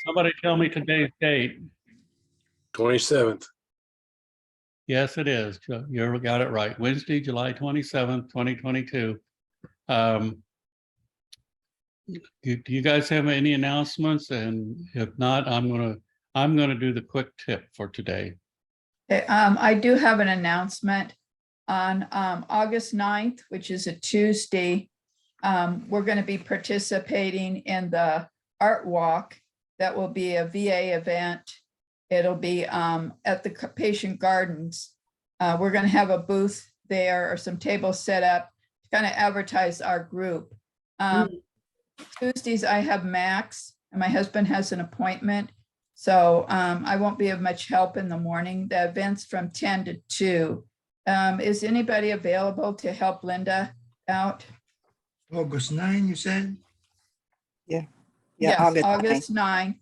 Somebody tell me today's date. 27th. Yes, it is. You got it right. Wednesday, July 27th, 2022. Do you guys have any announcements? And if not, I'm gonna do the quick tip for today. I do have an announcement on August 9th, which is a Tuesday. We're going to be participating in the art walk. That will be a VA event. It'll be at the Patient Gardens. We're going to have a booth there or some tables set up to kind of advertise our group. Tuesdays I have Max and my husband has an appointment. So I won't be of much help in the morning. The event's from 10 to 2. Is anybody available to help Linda out? August 9, you said? Yes, August 9th. August 9.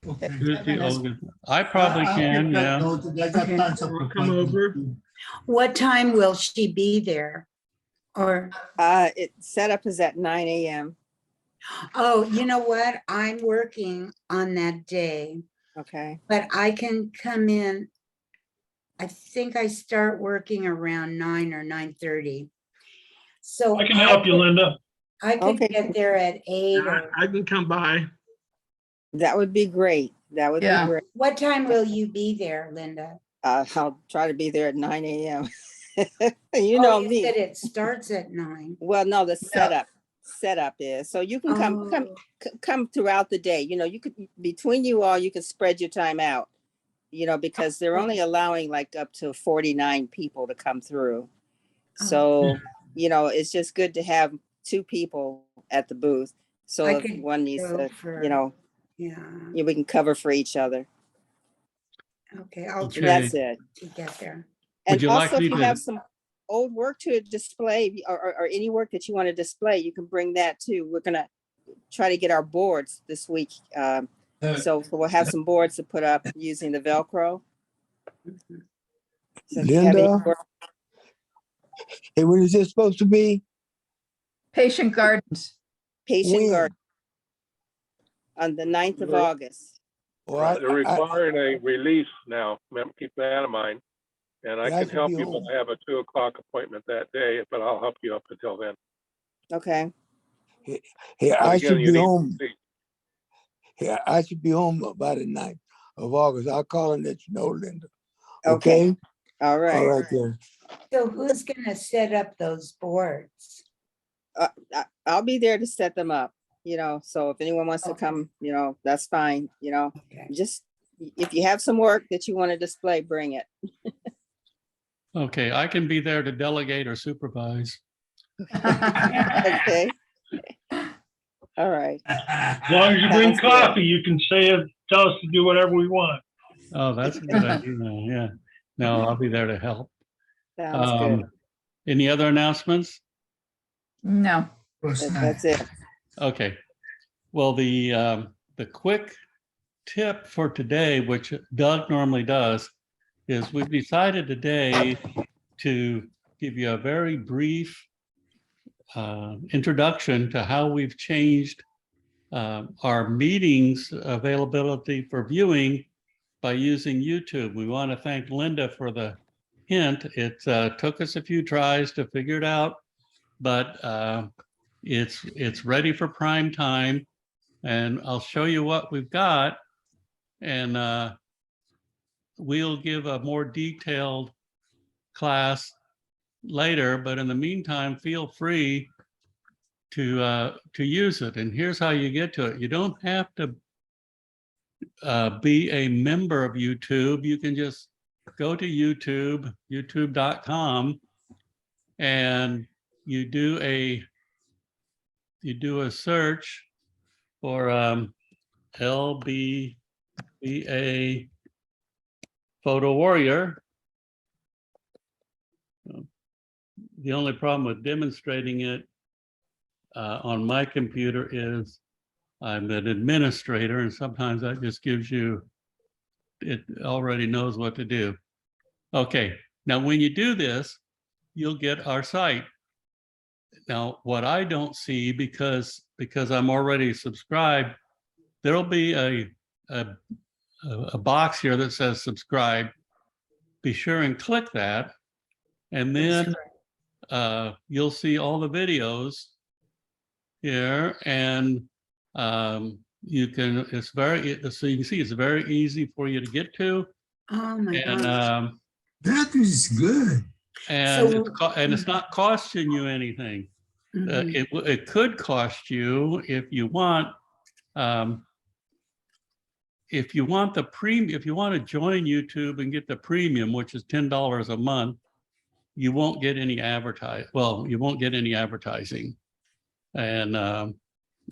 Okay. Tuesday, August. I probably can, yeah. I got tons of Come over. What time will she be there? Or, Setup is at 9 a.m. oh, you know what? I'm working on that day, Okay. but I can come in. I think I start working around 9 or 9:30. So I can help you, Linda. I could Okay. get there at 8 or I can come by. That would be great. That would Yeah. be great. what time will you be there, Linda? I'll try to be there at 9 a.m. You Oh, know you me. said it starts at 9. Well, no, the setup is. So you can Oh. come throughout the day. You know, you could, between you all, you can spread your time out, you know, because they're only allowing like up to 49 people to come through. So, you know, it's just good to have 2 people at the booth. So I if could one needs go to, for- you know, Yeah, we can cover for each other. okay, I'll Okay. try That's it. to get there. And you like also, me if you to- have some old work to display or any work that you want to display, you can bring that too. We're gonna try to get our boards this week. So we'll have some boards to put up using the Velcro. So if you have any Linda? work- Hey, when is this supposed to be? Patient Gardens. Patient When? garden on the 9th of Right. August. Well, They're requiring a release now. Keep that in mind. And I Yeah, I can should help be you, home. but I have a 2 o'clock appointment that day, but I'll help you up until then. Okay. hey, But I again, should you be need to home. see. Hey, I should be home by the 9th of August. I'll call and let you know, Linda. Okay. Okay? All right. All right then. So who's gonna set up those boards? I'll be there to set them up, you know, so if anyone wants to Okay. come, you know, that's fine, you know, Okay. just if you have some work that you want to display, bring it. Okay, I can be there to delegate or supervise. Okay. All right. As long as you bring Sounds good. coffee, you can say it, tell us to do whatever we want. Oh, that's a good idea. Yeah. No, I'll be there to help. Sounds good. Any other announcements? No. That's it. Okay. Well, the quick tip for today, which Doug normally does, is we've decided today to give you a very brief introduction to how we've changed our meetings availability for viewing by using YouTube. We want to thank Linda for the hint. It took us a few tries to figure it out, but it's ready for prime time, and I'll show you what we've got, and we'll give a more detailed class later, but in the meantime, feel free to use it. And here's how you get to it. You don't have to be a member of YouTube. You can just go to YouTube, youtube.com, and you do a search for LBVA Photo Warrior. The only problem with demonstrating it on my computer is I'm an administrator, and sometimes that just gives you, it already knows what to do. Okay, now when you do this, you'll get our site. Now, what I don't see, because I'm already subscribed, there'll be a box here that says subscribe. Be sure and click that. And then you'll see all the videos here, and you can, so you can see it's very easy for you to get to. Oh my And gosh. That is good. and it's not costing you anything. Mhm. It could cost you if you want the premium, if you want to join YouTube and get the premium, which is $10 a month, you won't get any you won't get any advertising. And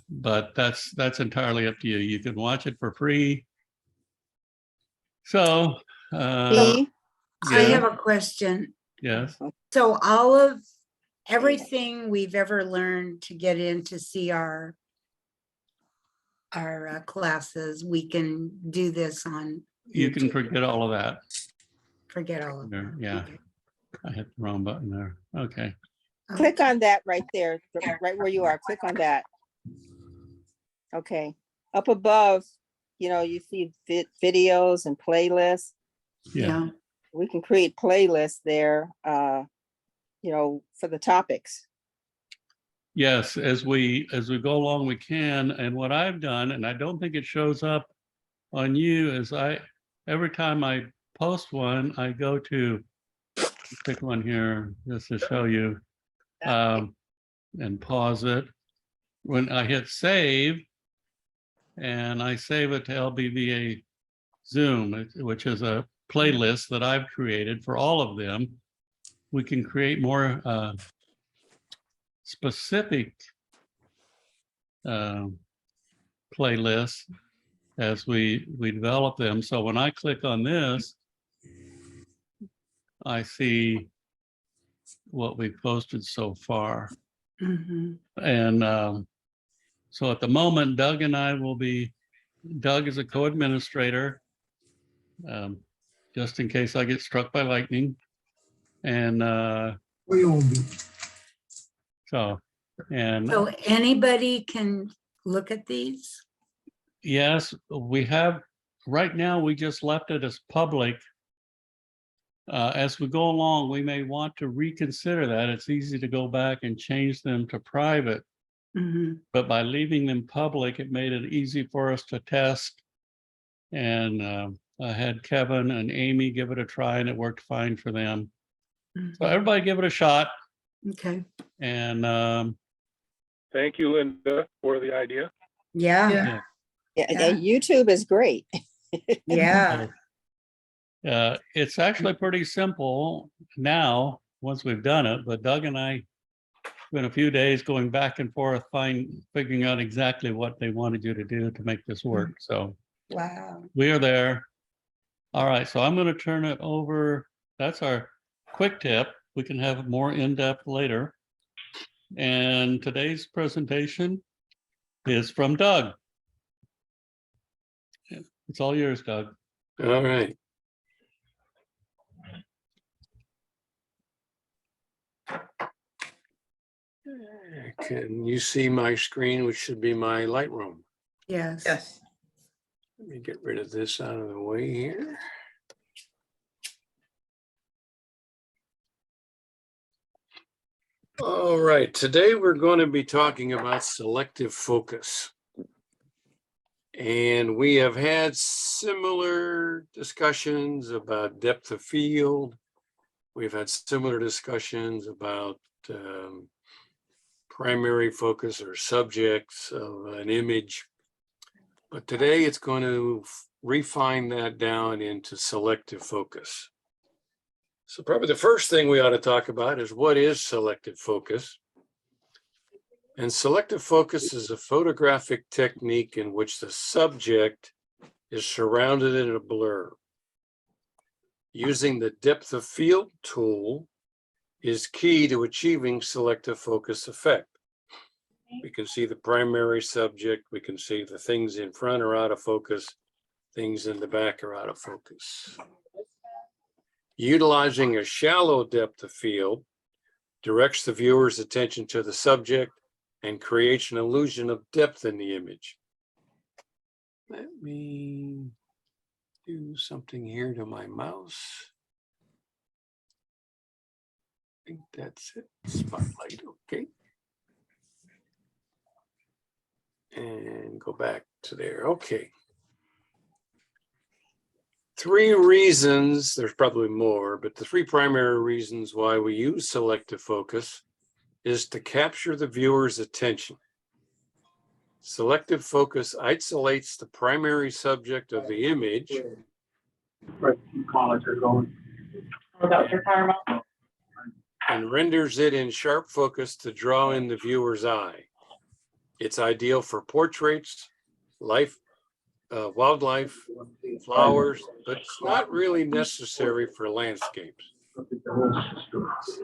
but that's entirely up to you. You can watch it for free. So E, I have a question. yes. So all of everything we've ever learned to get in to see our classes, we can do this on. You can YouTube. forget all of that. Forget all of There, that. yeah. Okay. I hit the wrong button there. Okay. click on that right there, right where you are. Click on that. Okay. Up above, you see videos and playlists. Yeah. We can create playlists there, for the topics. Yes, as we go along, we can. And what I've done, and I don't think it shows up on you, is every time I post one, I go to pick one here just to show you, and pause it. When I hit save, and I save it to LBVA Zoom, which is a playlist that I've created for all of them, we can create more specific playlists as we develop them. So when I click on this, I see what we've posted so far. Mhm. And so at the moment, Doug and I will be, Doug is a co-administrator, just in case I get struck by lightning. And We won't be. so anybody can look at these? yes, we have, right now, we just left it as public. As we go along, we may want to reconsider that. It's easy to go back and change them to private, Mhm. but by leaving them public, it made it easy for us to test. And I had Kevin and Amy give it a try, and it worked fine for them. So everybody give it a shot. Okay. And Thank you, Linda, for the idea. Yeah. Yeah. Yeah, YouTube is great. Yeah. it's actually pretty simple now once we've done it, but Doug and I spent a few days going back and forth, figuring out exactly what they wanted you to do to make this work. So Wow. we are there. All right, so I'm going to turn it over. That's our quick tip. We can have more in-depth later. And today's presentation is from Doug. It's all yours, Doug. All right. Can you see my screen, which should be my Lightroom? Yes. Yes. Let me get rid of this out of the way here. All right, today we're going to be talking about selective focus. And we have had similar discussions about depth of field. We've had similar discussions about primary focus or subjects of an image. But today it's going to refine that down into selective focus. So probably the first thing we ought to talk about is what is selective focus? And selective focus is a photographic technique in which the subject is surrounded in a blur. Using the depth of field tool is key to achieving selective focus effect. We can see the primary subject, we can see the things in front are out of focus, things in the back are out of focus. Utilizing a shallow depth of field directs the viewer's attention to the subject and creates an illusion of depth in the image. Let me do something here to my mouse. I think that's it. Spotlight, okay. And go back to there, okay. 3 reasons, there's probably more, but the 3 primary reasons why we use selective focus is to capture the viewer's attention. Selective focus isolates the primary subject of the image and renders it in sharp focus to draw in the viewer's eye. It's ideal for portraits, wildlife, flowers, but it's not really necessary for landscapes.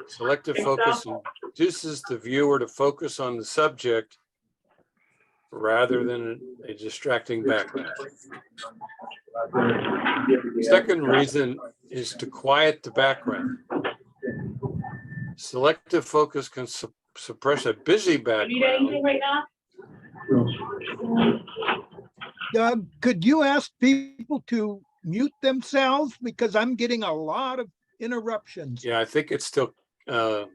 Selective focus induces the viewer to focus on the subject rather than a distracting background. Second reason is to quiet the background. Selective focus can suppress a busy background. Doug, could you ask people to mute themselves? Because I'm getting a lot of interruptions. Yeah, I think it's still, can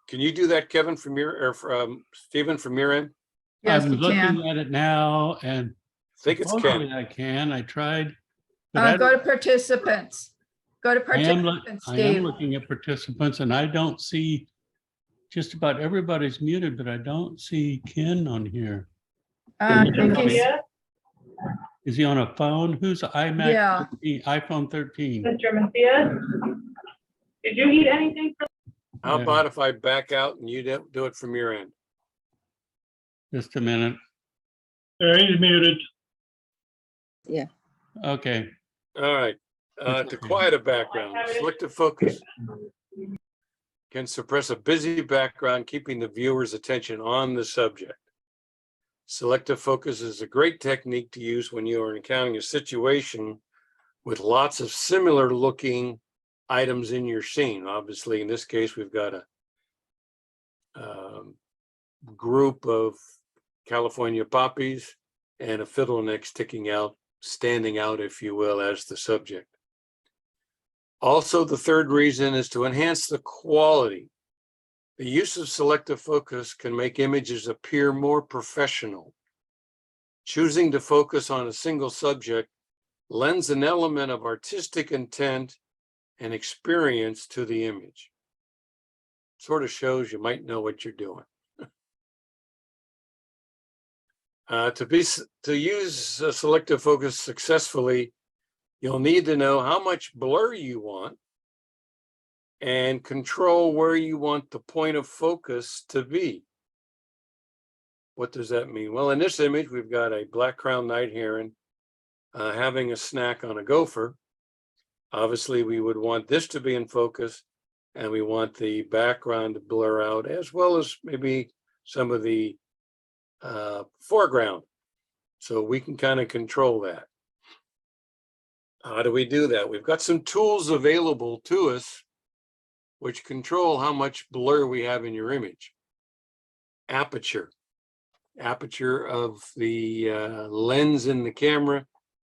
you do that, Kevin, from your, or Stephen, from your end? Yes, I'm you looking can. at it now and I think it's supposedly Ken. I can. I tried. but I Go don't- to participants. Go to I am participants, Steve. Steve. Looking at participants and I don't see, just about everybody's muted, but I don't see Ken on here. I think he's, Is he on a phone? Who's iMac? Yeah. 13, iPhone 13? Mr. Macias, did you need anything from? How Yeah. about if I back out and you do it from your end? Just a minute. There, he's muted. Okay. All right, to quiet a background, selective focus can suppress a busy background, keeping the viewer's attention on the subject. Selective focus is a great technique to use when you are encountering a situation with lots of similar looking items in your scene. Obviously, in this case, we've got a group of California poppies and a fiddleneck standing out, if you will, as the subject. Also, the third reason is to enhance the quality. The use of selective focus can make images appear more professional. Choosing to focus on a single subject lends an element of artistic intent and experience to the image. Sort of shows you might know what you're doing. To use selective focus successfully, you'll need to know how much blur you want and control where you want the point of focus to be. What does that mean? Well, in this image, we've got a black-crowned night heron having a snack on a gopher. Obviously, we would want this to be in focus, and we want the background to blur out, as well as maybe some of the foreground. So we can kind of control that. How do we do that? We've got some tools available to us which control how much blur we have in your image. Aperture of the lens in the camera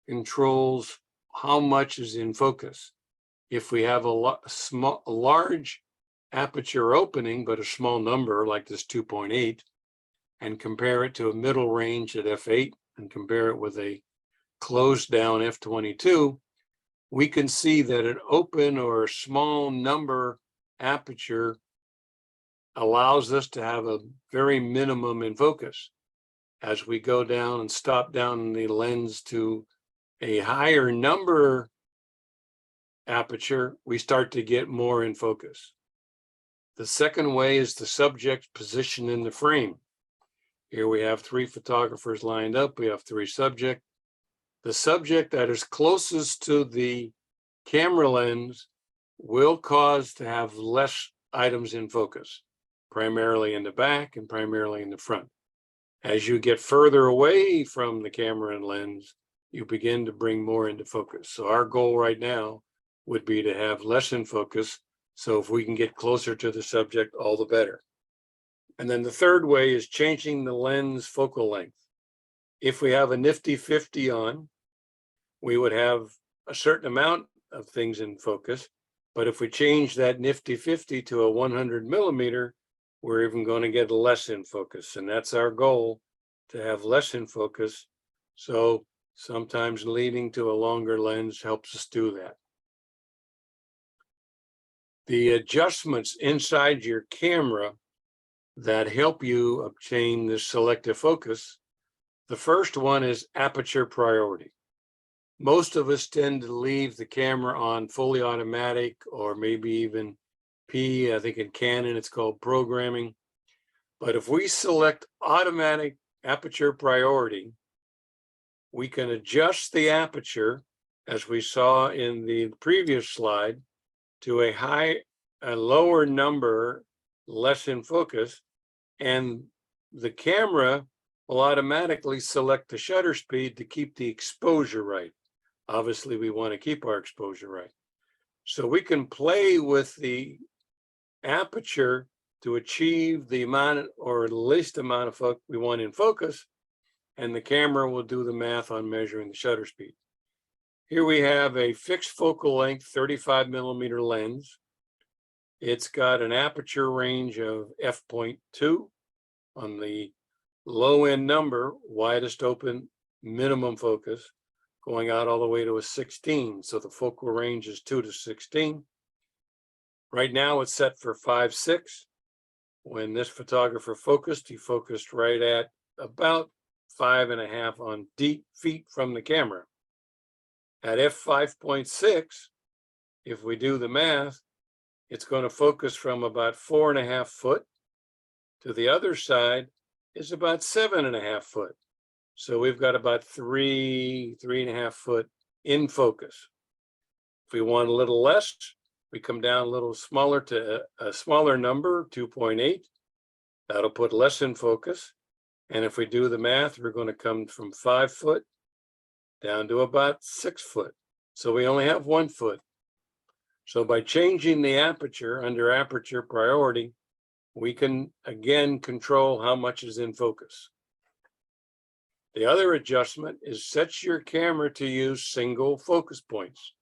controls how much is in focus. If we have a large aperture opening, but a small number like this 2.8, and compare it to a middle range at f8 and compare it with a closed down f22, we can see that an open or a small number aperture allows us to have a very minimum in focus. As we go down and stop down the lens to a higher number aperture, we start to get more in focus. The second way is the subject position in the frame. Here we have 3 photographers lined up. We have 3 subjects. The subject that is closest to the camera lens will cause to have less items in focus, primarily in the back and primarily in the front. As you get further away from the camera and lens, you begin to bring more into focus. So our goal right now would be to have less in focus. So if we can get closer to the subject, all the better. And then the third way is changing the lens focal length. If we have a nifty 50 on, we would have a certain amount of things in focus. But if we change that nifty 50 to a 100 millimeter, we're even going to get less in focus. And that's our goal, to have less in focus. So sometimes leaning to a longer lens helps us do that. The adjustments inside your camera that help you obtain this selective focus, the first one is aperture priority. Most of us tend to leave the camera on fully automatic, or maybe even P, I think in Canon it's called programming. But if we select automatic aperture priority, we can adjust the aperture, as we saw in the previous slide, to a lower number, less in focus, and the camera will automatically select the shutter speed to keep the exposure right. Obviously, we want to keep our exposure right. So we can play with the aperture to achieve the amount or least amount of we want in focus, and the camera will do the math on measuring the shutter speed. Here we have a fixed focal length 35 millimeter lens. It's got an aperture range of f.2 on the low end number, widest open, minimum focus, going out all the way to a 16. So the focal range is 2 to 16. Right now it's set for 5.6. When this photographer focused, he focused right at about 5.5 on deep feet from the camera. At f5.6, if we do the math, it's going to focus from about 4.5 foot to the other side is about 7.5 foot. So we've got about 3.5 foot in focus. If we want a little less, we come down a little smaller to a smaller number, 2.8. That'll put less in focus. And if we do the math, we're going to come from 5 foot down to about 6 foot. So we only have 1 foot. So by changing the aperture under aperture priority, we can again control how much is in focus. The other adjustment is set your camera to use single focus points.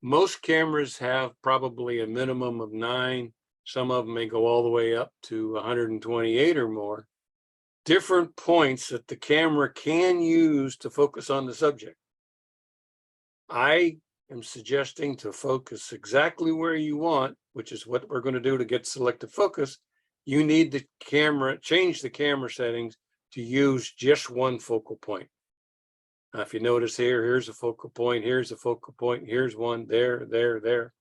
Most cameras have probably a minimum of 9. Some of them may go all the way up to 128 or more. Different points that the camera can use to focus on the subject. I am suggesting to focus exactly where you want, which is what we're going to do to get selective focus. You need the camera, change the camera settings to use just one focal point. Now, if you notice here, here's a focal point, here's a focal point, here's one, there, there, there.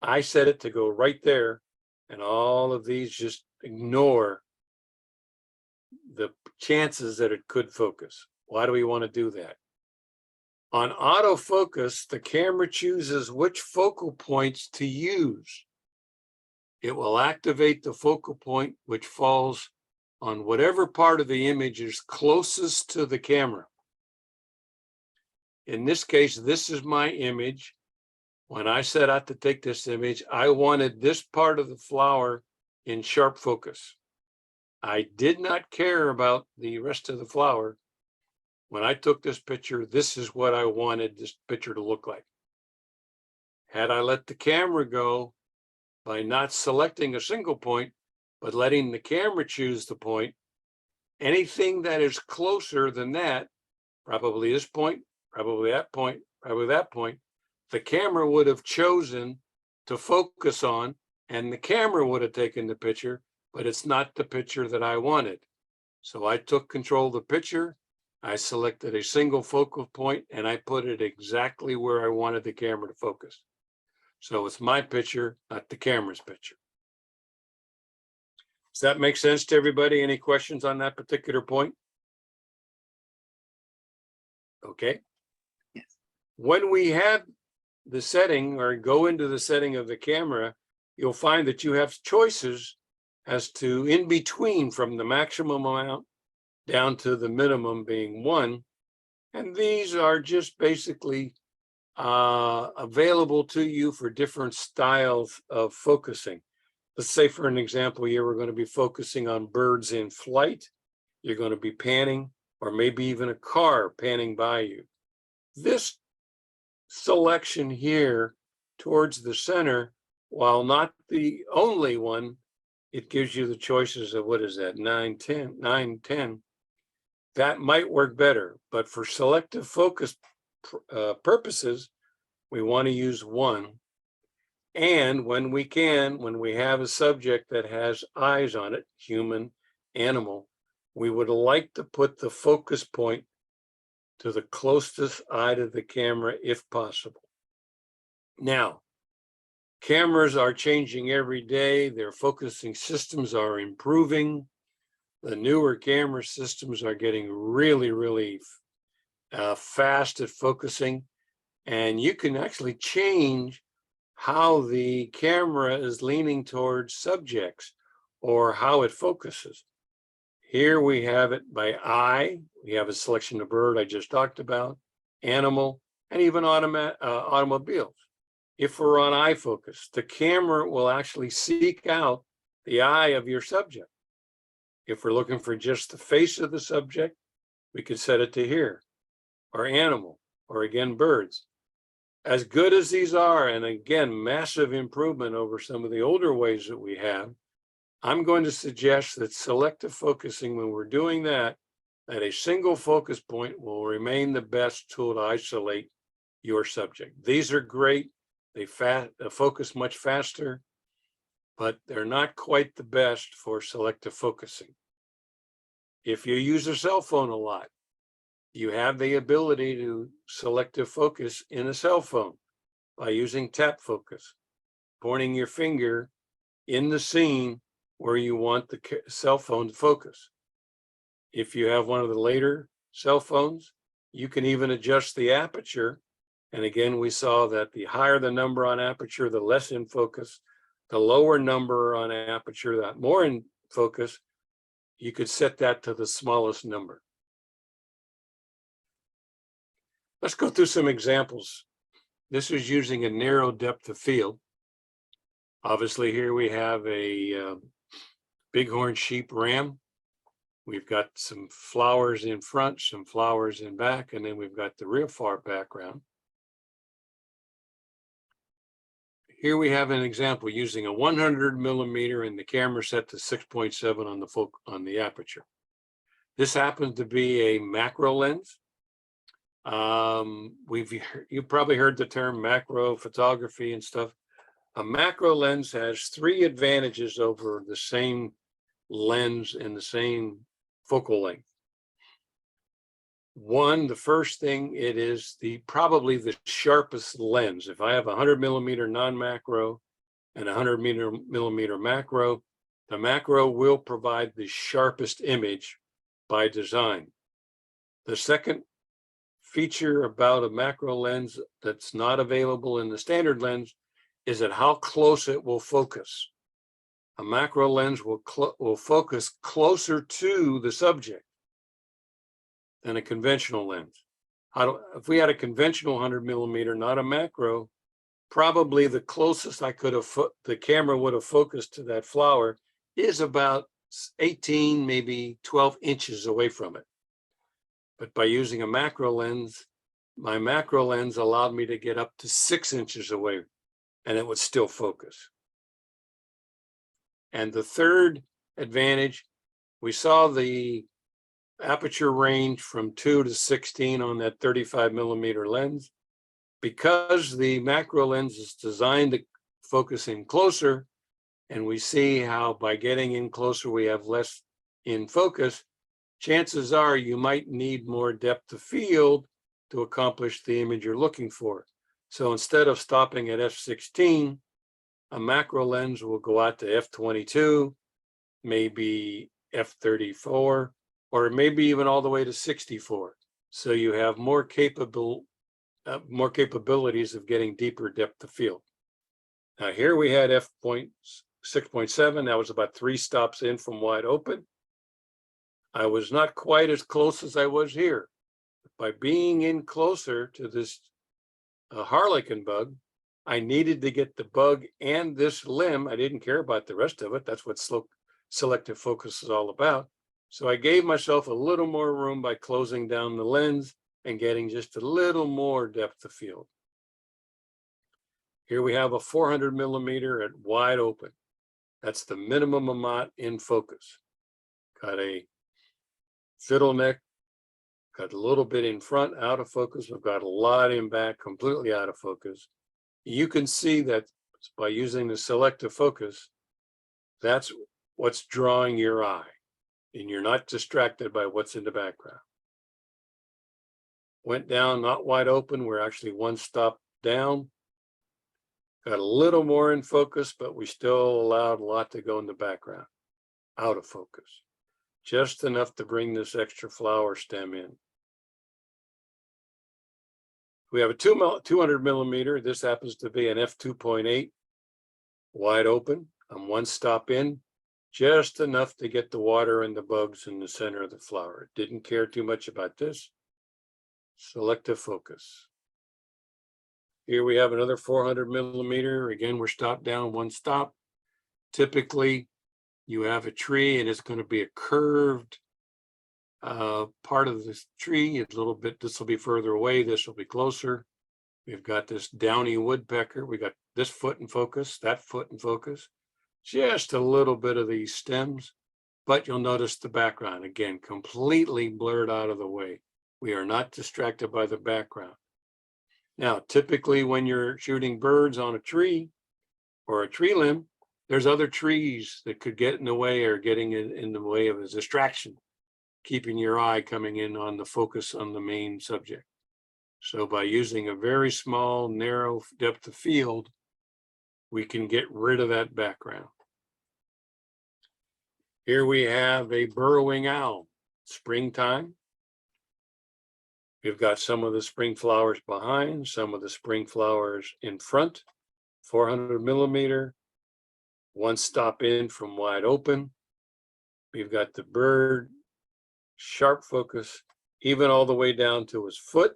I set it to go right there, and all of these just ignore the chances that it could focus. Why do we want to do that? On autofocus, the camera chooses which focal points to use. It will activate the focal point which falls on whatever part of the image is closest to the camera. In this case, this is my image. When I set out to take this image, I wanted this part of the flower in sharp focus. I did not care about the rest of the flower. When I took this picture, this is what I wanted this picture to look like. Had I let the camera go by not selecting a single point, but letting the camera choose the point, anything that is closer than that, probably this point, probably that point, probably that point, the camera would have chosen to focus on, and the camera would have taken the picture, but it's not the picture that I wanted. So I took control of the picture. I selected a single focal point and I put it exactly where I wanted the camera to focus. So it's my picture, not the camera's picture. Does that make sense to everybody? Any questions on that particular point? Okay. Yes. When we have the setting or go into the setting of the camera, you'll find that you have choices as to in between from the maximum amount down to the minimum being 1. And these are just basically available to you for different styles of focusing. Let's say, for an example, here we're going to be focusing on birds in flight. You're going to be panning. or maybe even a car panning by you. This selection here towards the center, while not the only one, it gives you the choices of, what is that, 9, 10. That might work better, but for selective focus purposes, we want to use 1. And when we have a subject that has eyes on it, human, animal, we would like to put the focus point to the closest eye to the camera if possible. Now, cameras are changing every day. Their focusing systems are improving. The newer camera systems are getting really fast at focusing. And you can actually change how the camera is leaning towards subjects or how it focuses. Here we have it by eye. We have a selection of bird I just talked about, animal, and even automobiles. If we're on eye focus, the camera will actually seek out the eye of your subject. If we're looking for just the face of the subject, we could set it to here, or animal, or again, birds. As good as these are, and again, massive improvement over some of the older ways that we have, I'm going to suggest that selective focusing, when we're doing that, at a single focus point will remain the best tool to isolate your subject. These are great. They focus much faster, but they're not quite the best for selective focusing. If you use a cell phone a lot, you have the ability to selective focus in a cell phone by using tap focus, pointing your finger in the scene where you want the cell phone to focus. If you have one of the later cell phones, you can even adjust the aperture. And again, we saw that the higher the number on aperture, the less in focus. The lower number on aperture, that more in focus. You could set that to the smallest number. Let's go through some examples. This is using a narrow depth of field. Obviously, here we have a bighorn sheep ram. We've got some flowers in front, some flowers in back, and then we've got the real far background. Here we have an example using a 100 millimeter and the camera set to 6.7 on the aperture. This happens to be a macro lens. You probably heard the term macro photography and stuff. A macro lens has 3 advantages over the same lens in the same focal length. One, the first thing, it is probably the sharpest lens. If I have a 100 millimeter non-macro and a 100 millimeter macro, the macro will provide the sharpest image by design. The second feature about a macro lens that's not available in the standard lens is at how close it will focus. A macro lens will focus closer to the subject than a conventional lens. If we had a conventional 100 millimeter, not a macro, probably the closest the camera would have focused to that flower is about 18, maybe 12 inches away from it. But by using a macro lens, my macro lens allowed me to get up to 6 inches away and it would still focus. And the third advantage, we saw the aperture range from 2 to 16 on that 35 millimeter lens. Because the macro lens is designed to focus in closer, and we see how by getting in closer we have less in focus, chances are you might need more depth of field to accomplish the image you're looking for. So instead of stopping at f16, a macro lens will go out to f22, maybe f34, or maybe even all the way to 64. So you have more capabilities of getting deeper depth of field. Now here we had f6.7, that was about 3 stops in from wide open. I was not quite as close as I was here. By being in closer to this harlequin bug, I needed to get the bug and this limb. I didn't care about the rest of it. That's what selective focus is all about. So I gave myself a little more room by closing down the lens and getting just a little more depth of field. Here we have a 400 millimeter at wide open. That's the minimum amount in focus. Got a fiddle neck, got a little bit in front, out of focus. We've got a lot in back, completely out of focus. You can see that by using the selective focus, that's what's drawing your eye, and you're not distracted by what's in the background. Went down, not wide open. We're actually one stop down. Got a little more in focus, but we still allowed a lot to go in the background, out of focus. Just enough to bring this extra flower stem in. We have a 200 millimeter. This happens to be an f2.8, wide open. I'm one stop in, just enough to get the water and the bugs in the center of the flower. Didn't care too much about this. Selective focus. Here we have another 400 millimeter. Again, we're stopped down, one stop. Typically, you have a tree and it's going to be a curved part of this tree. A little bit, this will be further away, this will be closer. We've got this downy woodpecker. We got this foot in focus, that foot in focus. Just a little bit of these stems, but you'll notice the background, again, completely blurred out of the way. We are not distracted by the background. Now, typically when you're shooting birds on a tree or a tree limb, there's other trees that could get in the way or getting in the way of a distraction, keeping your eye coming in on the focus on the main subject. So by using a very small, narrow depth of field, we can get rid of that background. Here we have a burrowing owl, springtime. We've got some of the spring flowers behind, some of the spring flowers in front, 400 millimeter, one stop in from wide open. We've got the bird, sharp focus, even all the way down to his foot.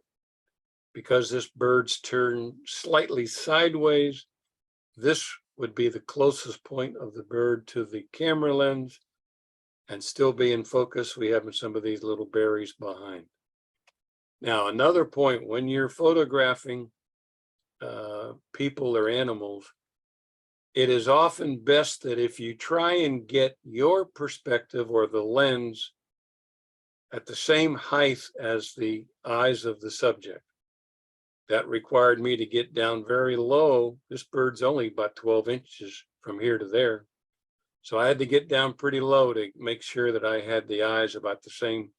Because this bird's turned slightly sideways, this would be the closest point of the bird to the camera lens and still be in focus. We have some of these little berries behind. Now, another point, when you're photographing people or animals, it is often best that if you try and get your perspective or the lens at the same height as the eyes of the subject. That required me to get down very low. This bird's only about 12 inches from here to there. So I had to get down pretty low to make sure that I had the eyes about the same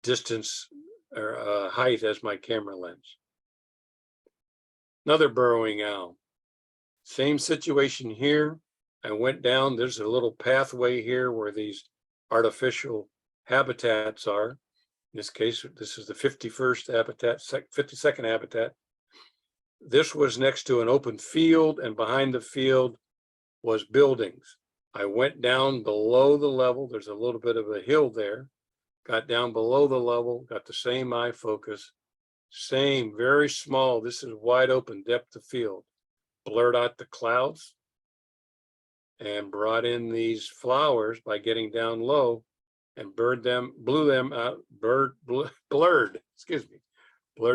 distance or height as my camera lens. Another burrowing owl. Same situation here. I went down, there's a little pathway here where these artificial habitats are. In this case, this is the 51st habitat, 52nd habitat. This was next to an open field, and behind the field was buildings. I went down below the level. There's a little bit of a hill there. Got down below the level, got the same eye focus, same, very small. This is wide open depth of field. Blurred out the clouds and brought in these flowers by getting down low and blurred them out, blurred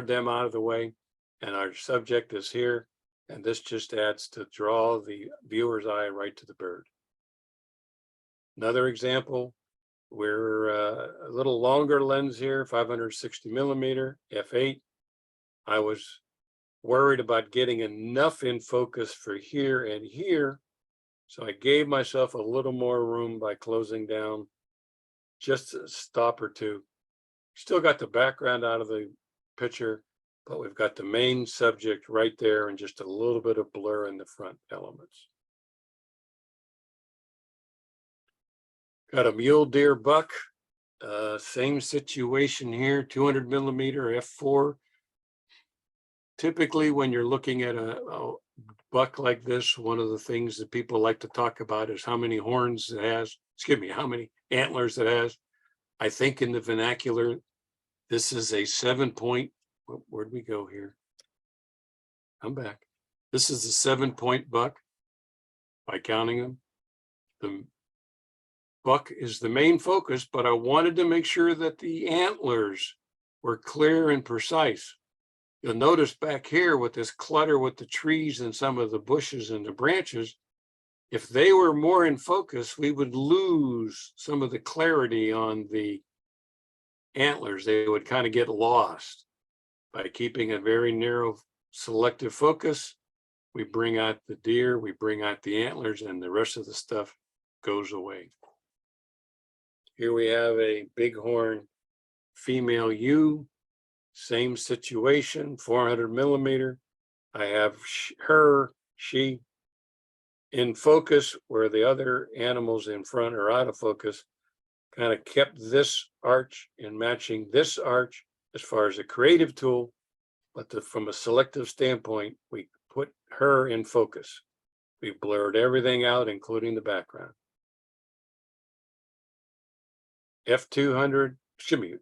them out of the way. And our subject is here. And this just adds to draw the viewer's eye right to the bird. Another example, we're a little longer lens here, 560 millimeter, f8. I was worried about getting enough in focus for here and here. So I gave myself a little more room by closing down just a stop or two. Still got the background out of the picture, but we've got the main subject right there and just a little bit of blur in the front elements. Got a mule deer buck, same situation here, 200 millimeter f4. Typically, when you're looking at a buck like this, one of the things that people like to talk about is how many horns it has, how many antlers it has. I think in the vernacular, this is a 7-point, where'd we go here? I'm back. This is a 7-point buck by counting them. buck is the main focus, but I wanted to make sure that the antlers were clear and precise. You'll notice back here with this clutter with the trees and some of the bushes and the branches, if they were more in focus, we would lose some of the clarity on the antlers. They would kind of get lost. By keeping a very narrow selective focus, we bring out the deer, we bring out the antlers, and the rest of the stuff goes away. Here we have a bighorn female ewe, same situation, 400 millimeter. I have she in focus where the other animals in front are out of focus. Kind of kept this arch and matching this arch as far as a creative tool, but from a selective standpoint, we put her in focus. We blurred everything out, including the background. F200, excuse me,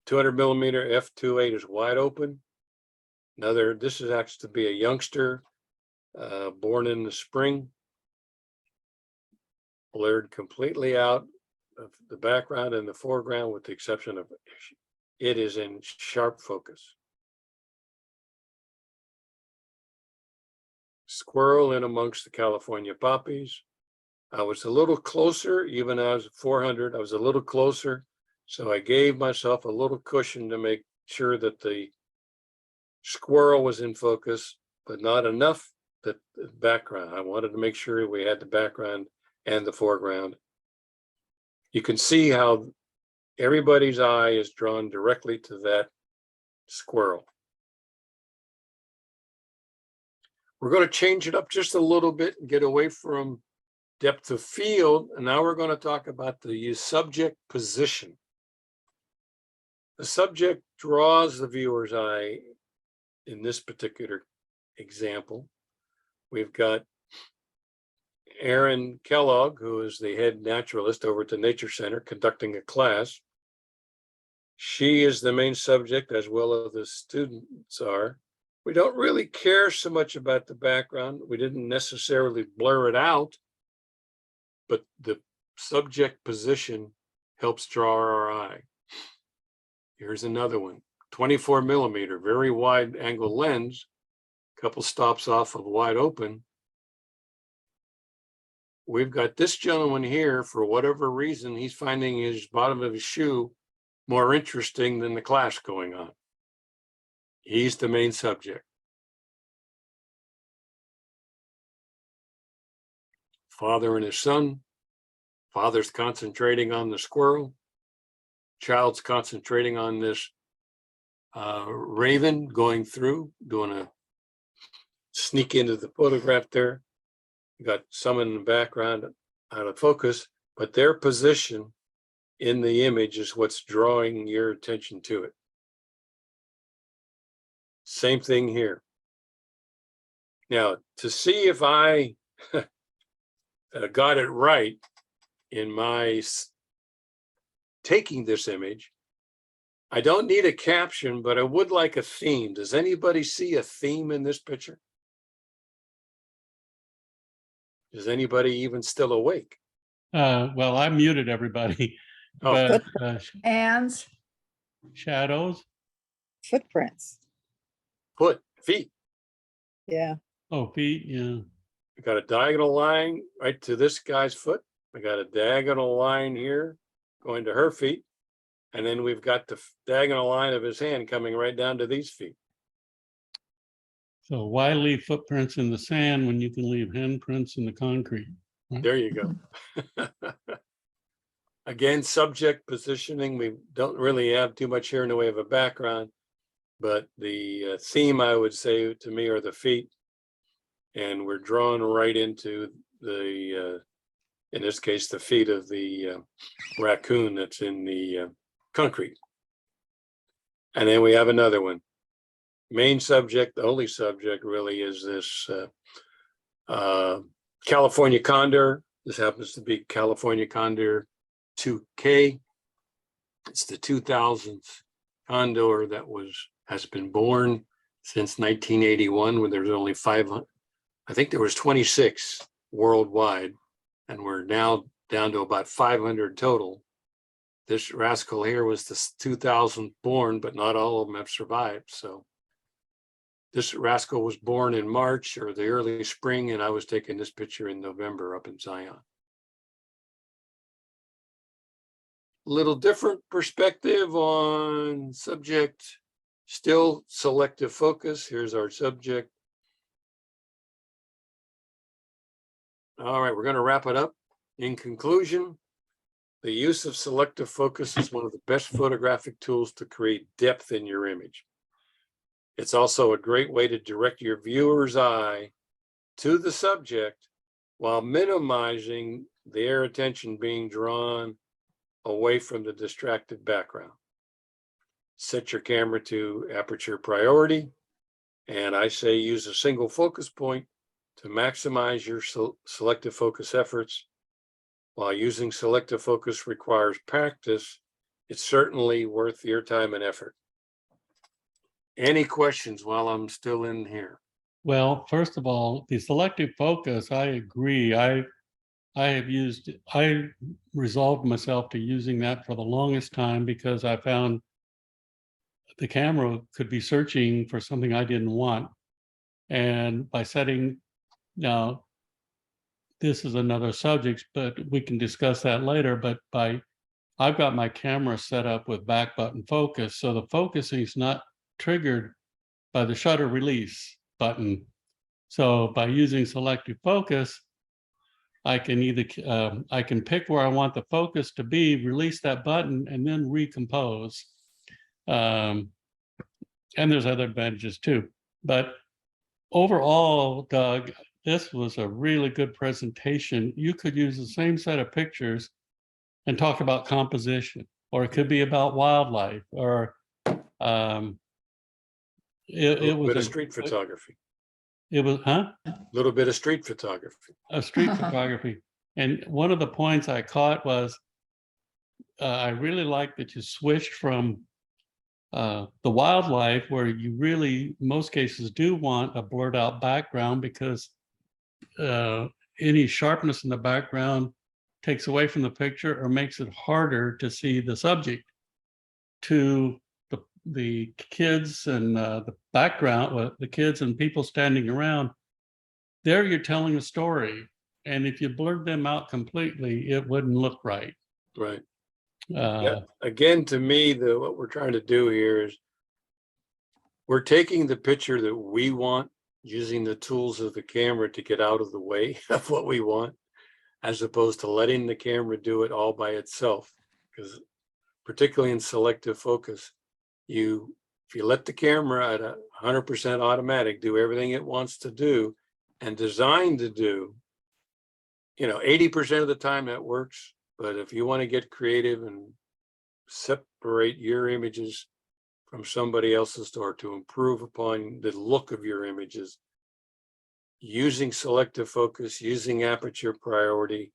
200 millimeter F28 is wide open. This is actually to be a youngster born in the spring. Blurred completely out of the background and the foreground, with the exception of it is in sharp focus. Squirrel in amongst the California poppies. I was a little closer, even as 400, I was a little closer. So I gave myself a little cushion to make sure that the squirrel was in focus, but not enough that the background. I wanted to make sure we had the background and the foreground. You can see how everybody's eye is drawn directly to that squirrel. We're going to change it up just a little bit and get away from depth of field. And now we're going to talk about the subject position. The subject draws the viewer's eye in this particular example. We've got Erin Kellogg, who is the head naturalist over at the Nature Center, conducting a class. She is the main subject, as well as the students are. We don't really care so much about the background. We didn't necessarily blur it out, but the subject position helps draw our eye. Here's another one, 24 millimeter, very wide angle lens, couple stops off of wide open. We've got this gentleman here, for whatever reason, he's finding his bottom of his shoe more interesting than the class going on. He's the main subject. Father and his son. Father's concentrating on the squirrel. Child's concentrating on this raven going through, doing a sneak into the photograph there. You got some in the background out of focus, but their position in the image is what's drawing your attention to it. Same thing here. Now, to see if I got it right in my taking this image, I don't need a caption, but I would like a theme. Does anybody see a theme in this picture? Is anybody even still awake? Well, I muted everybody, Oh. but Hands, shadows. Footprints. Feet. Yeah. Oh, feet. Yeah. We got a diagonal line right to this guy's foot. We got a diagonal line here going to her feet. And then we've got the diagonal line of his hand coming right down to these feet. So why leave footprints in the sand when you can leave handprints in the concrete? There you go. Again, subject positioning. We don't really have too much here in the way of a background, but the theme, I would say, to me, are the feet. And we're drawn right into the, in this case, the feet of the raccoon that's in the concrete. And then we have another one. Main subject, the only subject really, is this California condor. This happens to be California condor 2K. It's the 2000th condor that has been born since 1981, when there's only 500. I think there was 26 worldwide, and we're now down to about 500 total. This rascal here was the 2000th born, but not all of them have survived. So this rascal was born in March or the early spring, and I was taking this picture in November up in Zion. Little different perspective on subject, still selective focus. Here's our subject. All right, we're going to wrap it up. In conclusion, the use of selective focus is one of the best photographic tools to create depth in your image. It's also a great way to direct your viewer's eye to the subject while minimizing their attention being drawn away from the distracted background. Set your camera to aperture priority, and I say use a single focus point to maximize your selective focus efforts. While using selective focus requires practice, it's certainly worth your time and effort. Any questions while I'm still in here? Well, first of all, the selective focus, I agree. I resolved myself to using that for the longest time because I found the camera could be searching for something I didn't want. And by setting, now, this is another subject, but we can discuss that later. But I've got my camera set up with back button focus. So the focusing is not triggered by the shutter release button. So by using selective focus, I can either I can pick where I want the focus to be, release that button, and then recompose. And there's other advantages too. But overall, Doug, this was a really good presentation. You could use the same set of pictures and talk about composition, or it could be about wildlife, or it was bit of street photography. It was, huh? A little bit of street photography. Street photography. And one of the points I caught was, I really like that you switched from the wildlife, where you really, most cases, do want a blurred out background because any sharpness in the background takes away from the picture or makes it harder to see the subject, to the kids and the background, the kids and people standing around. There you're telling a story. And if you blurred them out completely, it wouldn't look right. Right. Yeah. Again, to me, what we're trying to do here is we're taking the picture that we want, using the tools of the camera to get out of the way of what we want, as opposed to letting the camera do it all by itself. Because particularly in selective focus, if you let the camera at 100% automatic do everything it wants to do and designed to do, 80% of the time that works. But if you want to get creative and separate your images from somebody else's, or to improve upon the look of your images, using selective focus, using aperture priority,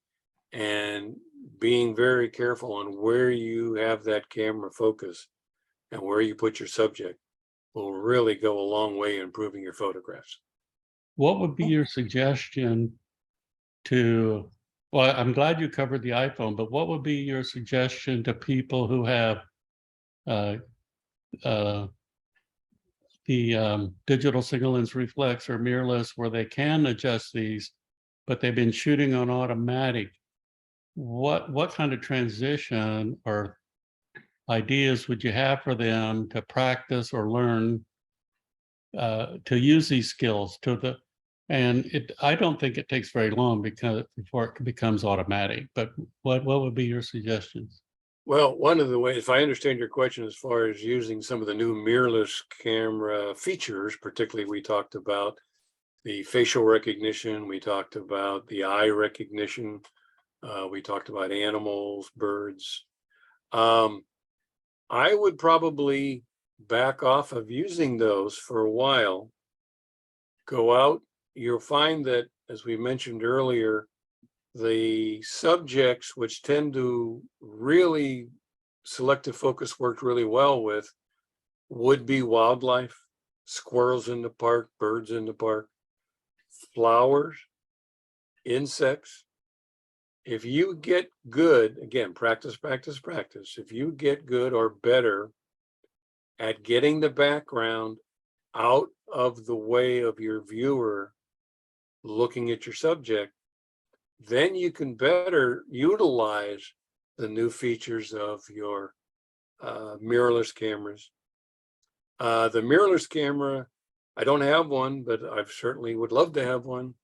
and being very careful on where you have that camera focus and where you put your subject will really go a long way in improving your photographs. What would be your suggestion to, well, I'm glad you covered the iPhone, but what would be your suggestion to people who have the digital single lens reflex or mirrorless, where they can adjust these, but they've been shooting on automatic? What kind of transition or ideas would you have for them to practice or learn to use these skills I don't think it takes very long before it becomes automatic, but what would be your suggestions? Well, one of the ways, if I understand your question, as far as using some of the new mirrorless camera features, particularly we talked about the facial recognition, we talked about the eye recognition, we talked about animals, birds. I would probably back off of using those for a while. Go out, you'll find that, as we mentioned earlier, the subjects which tend to really selective focus worked really well with would be wildlife, squirrels in the park, birds in the park, flowers, insects, if you get good, again, practice, practice, practice. If you get good or better at getting the background out of the way of your viewer looking at your subject, then you can better utilize the new features of your mirrorless cameras. The mirrorless camera, I don't have one, but I certainly would love to have one.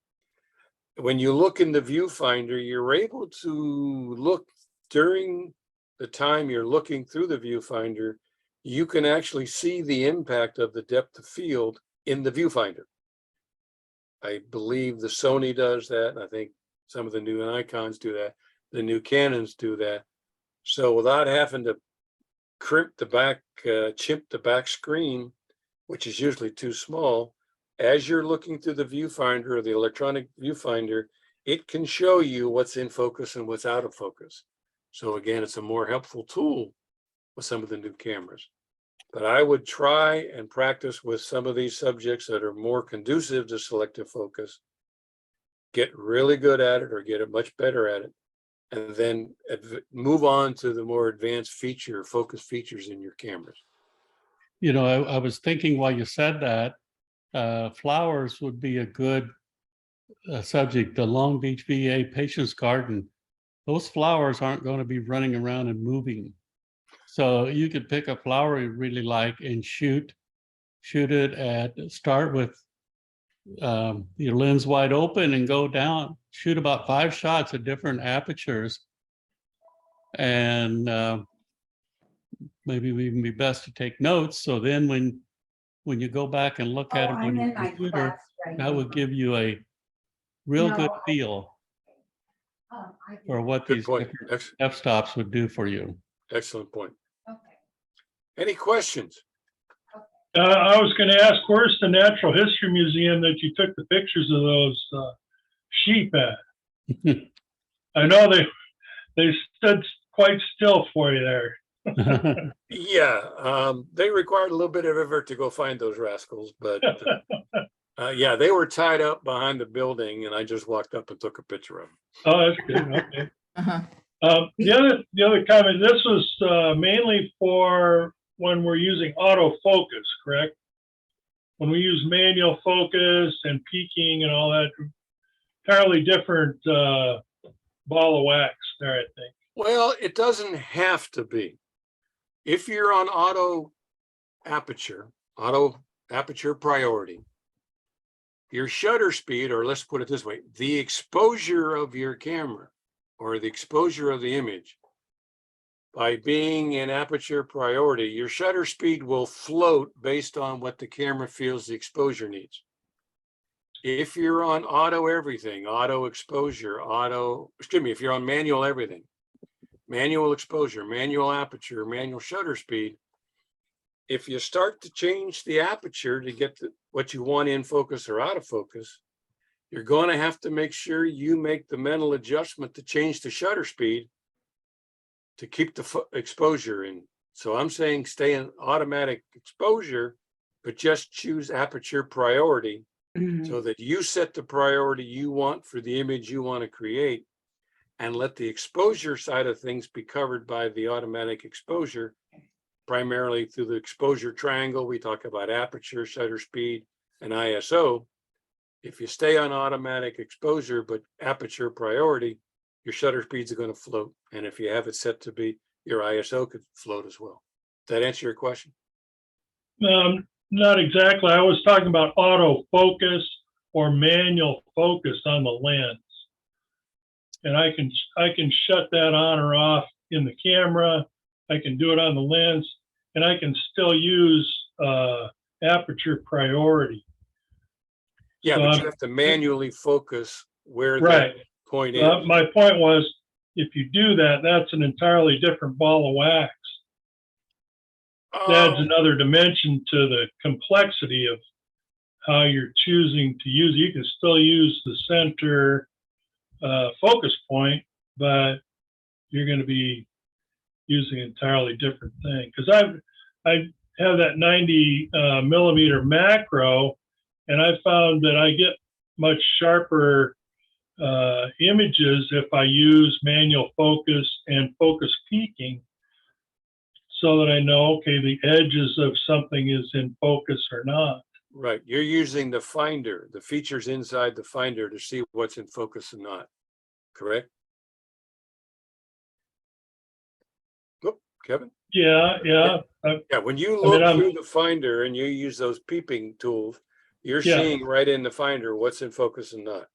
When you look in the viewfinder, you're able to look during the time you're looking through the viewfinder, you can actually see the impact of the depth of field in the viewfinder. I believe the Sony does that, and I think some of the new Nikons do that. The new Canons do that. So without having to crimp the back, chimp the back screen, which is usually too small, as you're looking through the viewfinder or the electronic viewfinder, it can show you what's in focus and what's out of focus. So again, it's a more helpful tool with some of the new cameras. But I would try and practice with some of these subjects that are more conducive to selective focus, get really good at it or get much better at it, and then move on to the more advanced focus features in your cameras. You know, I was thinking while you said that, flowers would be a good subject. The Long Beach VA Patients Garden, those flowers aren't going to be running around and moving. So you could pick a flower you really like and shoot it at, start with your lens wide open and go down, shoot about 5 shots at different apertures. And maybe it would even be best to take notes. So then when you go back and look at it on your computer, that would give you a real good feel for what Good these point. different f-stops would do for you. Excellent point. Any questions? I was going to ask, where's the Natural History Museum that you took the pictures of those sheep at? I know they stood quite still for you there. Yeah, they required a little bit of effort to go find those rascals, but yeah, they were tied up behind the building, and I just walked up and took a picture of them. Oh, that's good. Okay. Uh-huh. The other comment, this was mainly for when we're using autofocus, correct? When we use manual focus and peaking and all that, entirely different ball of wax there, I think. Well, it doesn't have to be. If you're on auto aperture priority, your shutter speed, or let's put it this way, the exposure of your camera or the exposure of the image, by being in aperture priority, your shutter speed will float based on what the camera feels the exposure needs. If you're on auto everything, auto exposure, if you're on manual everything, manual exposure, manual aperture, manual shutter speed, if you start to change the aperture to get what you want in focus or out of focus, you're going to have to make sure you make the mental adjustment to change the shutter speed to keep the exposure in. So I'm saying stay in automatic exposure, but just choose aperture priority so that you set the priority you want for the image you want to create, and let the exposure side of things be covered by the automatic exposure, primarily through the exposure triangle. We talk about aperture, shutter speed, and ISO. If you stay on automatic exposure, but aperture priority, your shutter speeds are going to float. And if you have it set to be, your ISO could float as well. Does that answer your question? Not exactly. I was talking about autofocus or manual focus on the lens. And I can shut that on or off in the camera. I can do it on the lens, and I can still use aperture priority. Yeah, So but you have to manually focus where right. that point is. My point was, if you do that, that's an entirely different ball of wax. Adds another dimension to the complexity of how you're choosing to use it. You can still use the center focus point, but you're going to be using an entirely different thing. Because I have that 90 millimeter macro, and I found that I get much sharper images if I use manual focus and focus peaking, so that I know, okay, the edges of something is in focus or not. Right. You're using the finder, the features inside the finder to see what's in focus and not. Correct? Oh, Kevin? Yeah. Yeah, when you I mean, look through the finder and you use those peeping tools, you're Yeah. seeing right in the finder what's in focus and not.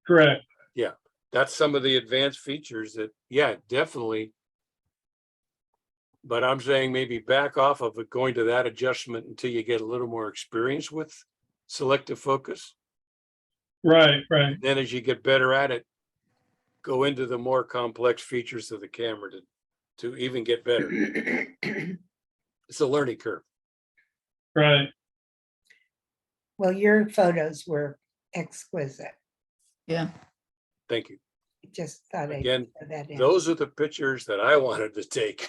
Correct. Yeah, that's some of the advanced features that, yeah, definitely. But I'm saying maybe back off of it, going to that adjustment until you get a little more experience with selective focus. Right. Then as you get better at it, go into the more complex features of the camera to even get better. It's a learning curve. Right. Well, your photos were exquisite. Yeah. Thank you. Just thought I'd Again, throw that in. those are the pictures that I wanted to take.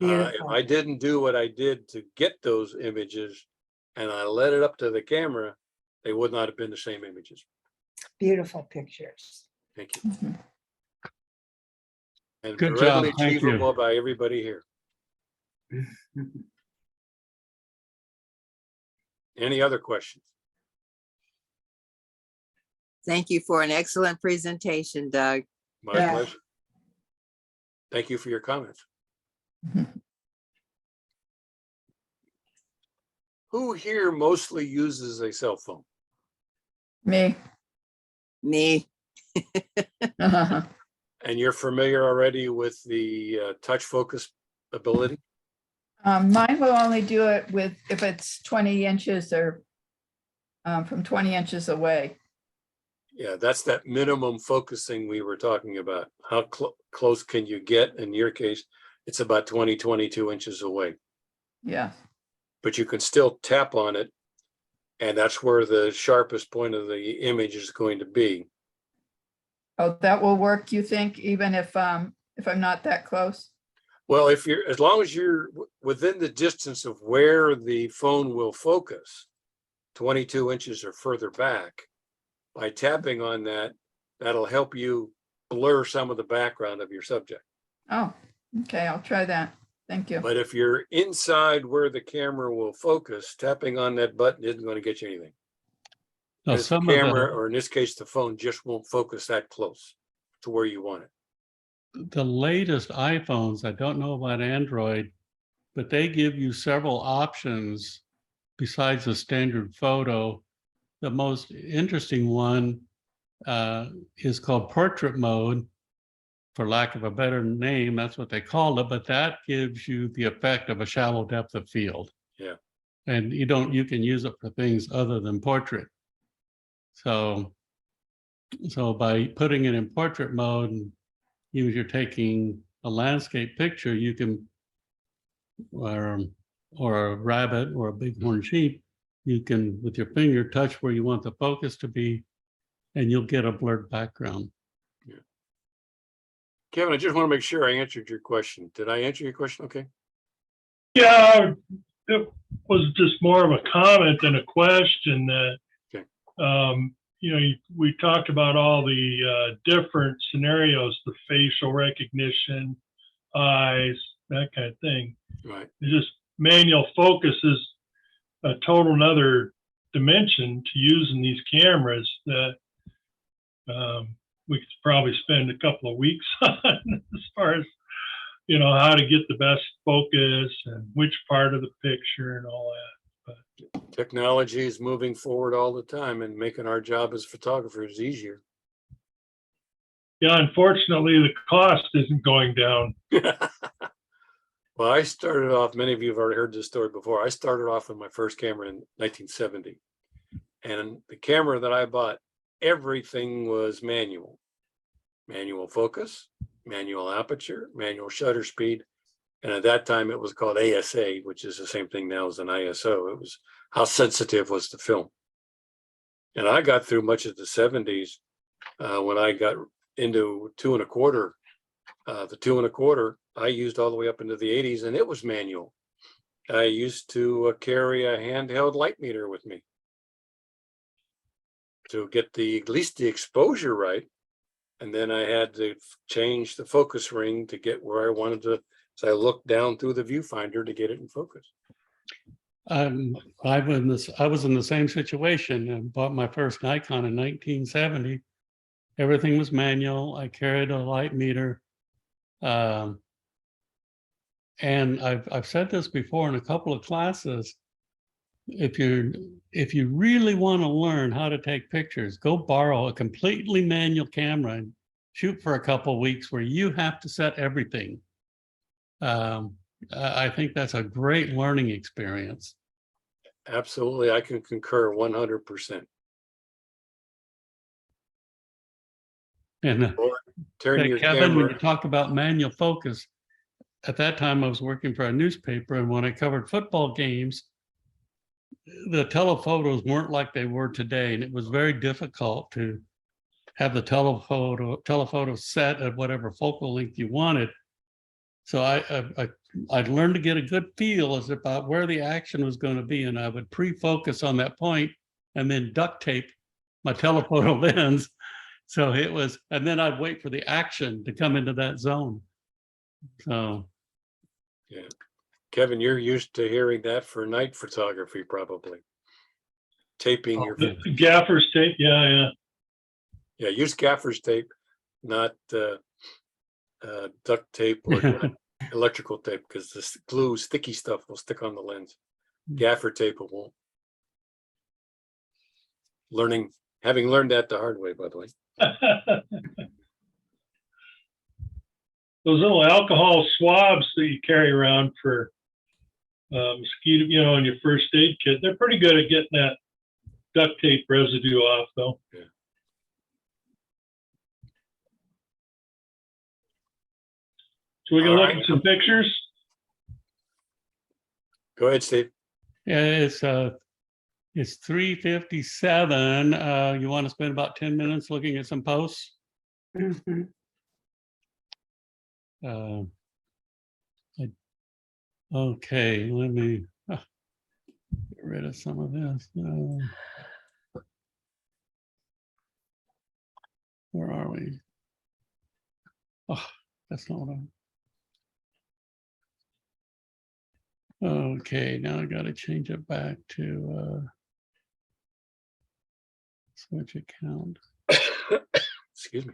If Beautiful. I didn't do what I did to get those images and I let it up to the camera, they would not have been the same images. Beautiful pictures. Thank you. Mhm. And Good job. readily Thank you. achievable by everybody here. Any other questions? Thank you for an excellent presentation, Doug. My Yeah. pleasure. Thank you for your comments. Who here mostly uses a cell phone? Me. Me. Uh-huh. And you're familiar already with the touch focus ability? Mine will only do it with, if it's 20 inches or from 20 inches away. Yeah, that's that minimum focusing we were talking about. How close can you get? In your case, it's about 20, 22 inches away, Yeah. but you can still tap on it. And that's where the sharpest point of the image is going to be. Oh, that will work, you think, even if I'm not that close? Well, if you're, as long as you're within the distance of where the phone will focus, 22 inches or further back, by tapping on that, that'll help you blur some of the background of your subject. Oh, okay, I'll try that. Thank you. But if you're inside where the camera will focus, tapping on that button isn't going to get you anything. Now, Because the some of camera, the, or in this case, the phone just won't focus that close to where you want it. the latest iPhones, I don't know about Android, but they give you several options besides the standard photo. The most interesting one is called portrait mode, for lack of a better name. That's what they called it, but that gives you the effect of a shallow depth of field. Yeah. And you can use it for things other than portrait. So by putting it in portrait mode, and even if you're taking a landscape picture, you can, or a rabbit or a bighorn sheep, you can, with your finger, touch where you want the focus to be, and you'll get a blurred background. Yeah. Kevin, I just want to make sure I answered your question. Did I answer your question? Okay. Yeah, it was just more of a comment than a question that, Okay. We talked about all the different scenarios, the facial recognition, eyes, that kind of thing. Right. It's just manual focus is a total another dimension to using these cameras that we could probably spend a couple of weeks on as far as, how to get the best focus and which part of the picture and all that. Technology is moving forward all the time and making our job as photographers easier. Yeah, unfortunately, the cost isn't going down. Well, I started off, many of you have already heard this story before. I started off with my first camera in 1970. And the camera that I bought, everything was manual. Manual focus, manual aperture, manual shutter speed. And at that time, it was called ASA, which is the same thing now as an ISO. It was how sensitive was the film. And I got through much of the 70s when I got into 2.25. The 2.25, I used all the way up into the 80s, and it was manual. I used to carry a handheld light meter with me to get at least the exposure right. And then I had to change the focus ring to get where I wanted to. So I looked down through the viewfinder to get it in focus. I was in the same situation and bought my first Nikon in 1970. Everything was manual. I carried a light meter. And I've said this before in a couple of classes. If you really want to learn how to take pictures, go borrow a completely manual camera and shoot for a couple of weeks where you have to set everything. I think that's a great learning experience. Absolutely, I can concur 100%. And Turn your Kevin, when camera. you talk about manual focus, at that time I was working for a newspaper, and when I covered football games, the telephotos weren't like they were today, and it was very difficult to have the telephoto set at whatever focal length you wanted. So I'd learned to get a good feel as about where the action was going to be, and I would pre-focus on that point and then duct tape my telephoto lens. So it was, and then I'd wait for the action to come into that zone. So Yeah, Kevin, you're used to hearing that for night photography, probably. Taping your. The gaffer's tape, yeah. Yeah, use gaffer's tape, not duct tape or electrical tape, because the glue, sticky stuff will stick on the lens. Gaffer tape it won't. Having learned that the hard way, by the way. Those little alcohol swabs that you carry around for mosquito, in your first aid kit, they're pretty good at getting that duct tape residue off, though. Yeah. So we can All look right. at some pictures. Go ahead, Steve. yeah, it's 3:57. You want to spend about 10 minutes looking at some posts? Mhm. Okay, let me get rid of some of this. Where are we? Oh, that's not what okay, now I got to change it back to switch account. Excuse me.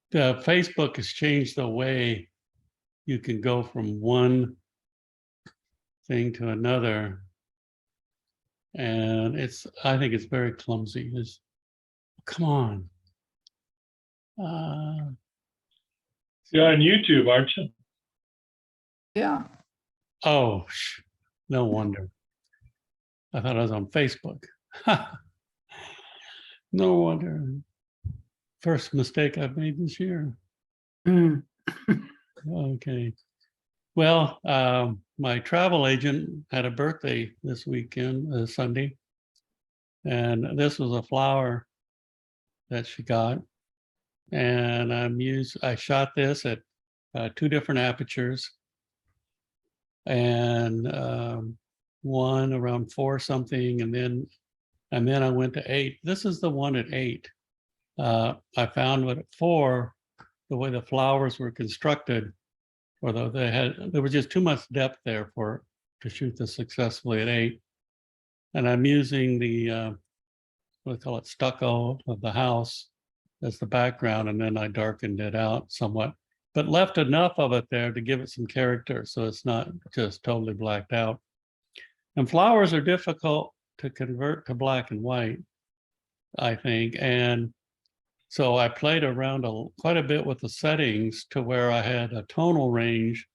The Facebook has changed the way you can go from one thing to another. And I think it's very clumsy. Come on. You're on YouTube, aren't you? Yeah. Oh, no wonder. I thought I was on Facebook. No wonder. First mistake I've made this year. Mm. Okay. Well, my travel agent had a birthday this weekend, Sunday. And this was a flower that she got. And I shot this at 2 different apertures. And one around 4 something, and then I went to 8. This is the one at 8. I found at 4, the way the flowers were constructed, although there was just too much depth there to shoot this successfully at 8. And I'm using the what do they call it, stucco of the house as the background, and then I darkened it out somewhat, but left enough of it there to give it some character, so it's not just totally blacked out. And flowers are difficult to convert to black and white, I think. And so I played around quite a bit with the settings to where I had a tonal range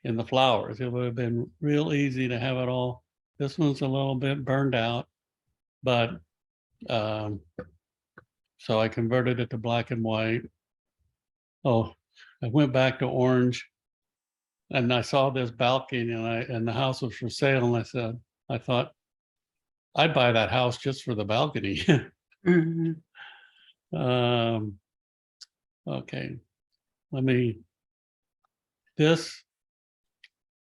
in the flowers. It would have been real easy to have it all. This one's a little bit burned out, but so I converted it to black and white. Oh, I went back to orange, and I saw this balcony, and the house was for sale, and I thought I'd buy that house just for the balcony. Mhm. Okay, this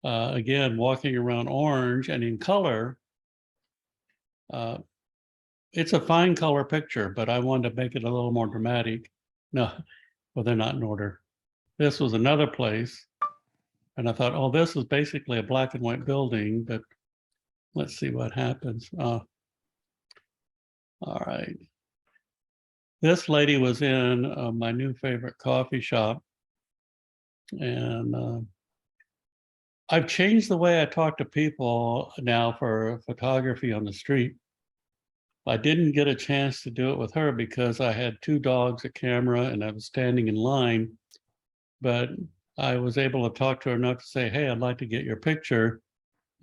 again, walking around Orange and in color. It's a fine color picture, but I wanted to make it a little more dramatic. No, well, they're not in order. This was another place. And I thought, oh, this is basically a black and white building, but let's see what happens. All right. This lady was in my new favorite coffee shop. And I've changed the way I talk to people now for photography on the street. I didn't get a chance to do it with her because I had 2 dogs, a camera, and I was standing in line. But I was able to talk to her enough to say, hey, I'd like to get your picture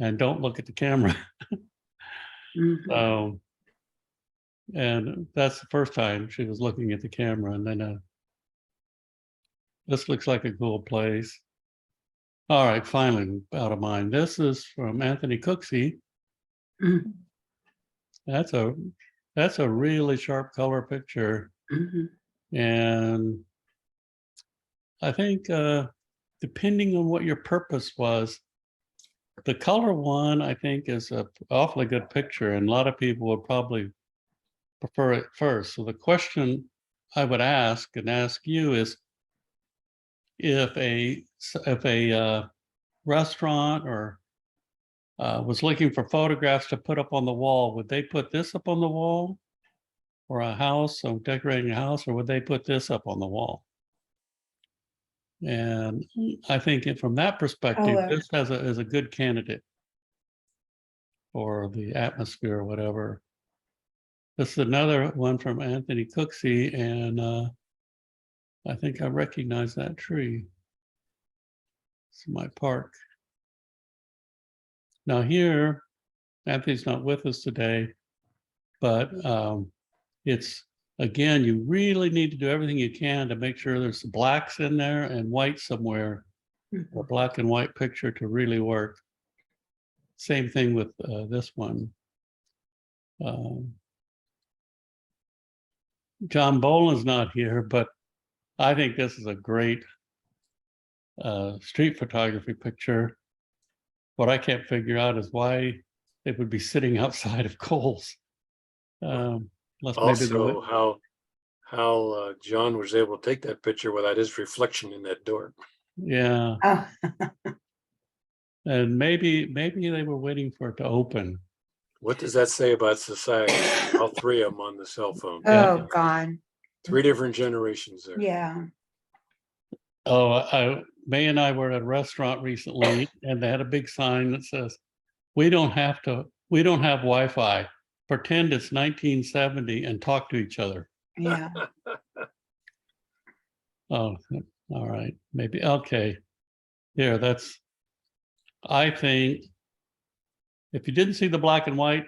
and don't look at the camera. Mhm. And that's the first time she was looking at the camera. And then this looks like a cool place. All right, finally, out of mind. This is from Anthony Cooksey. Mhm. That's a really sharp color picture. Mhm. And I think depending on what your purpose was, the color one, I think, is a awfully good picture, and a lot of people would probably prefer it first. So the question I would ask and ask you is, if a restaurant or was looking for photographs to put up on the wall, would they put this up on the wall? Or a house, so decorating a house, or would they put this up on the wall? And I think from that perspective, Color. this is a good candidate for the atmosphere or whatever. This is another one from Anthony Cooksey, and I think I recognize that tree. It's my park. Now here, Anthony's not with us today, but it's, again, you really need to do everything you can to make sure there's blacks in there and white somewhere, a black and white picture to really work. Same thing with this one. John Boland's not here, but I think this is a great street photography picture. What I can't figure out is why they would be sitting outside of Kohl's. Unless maybe they would. Also, how John was able to take that picture without his reflection in that door. Yeah, Oh, and maybe they were waiting for it to open. What does that say about society? All 3 of them on the cell phone. oh, God. 3 different generations there. Yeah. Oh, May and I were at a restaurant recently, and they had a big sign that says, we don't have Wi-Fi. Pretend it's 1970 and talk to each other. Yeah. Oh, all right, maybe, okay. Here, I think, if you didn't see the black and white,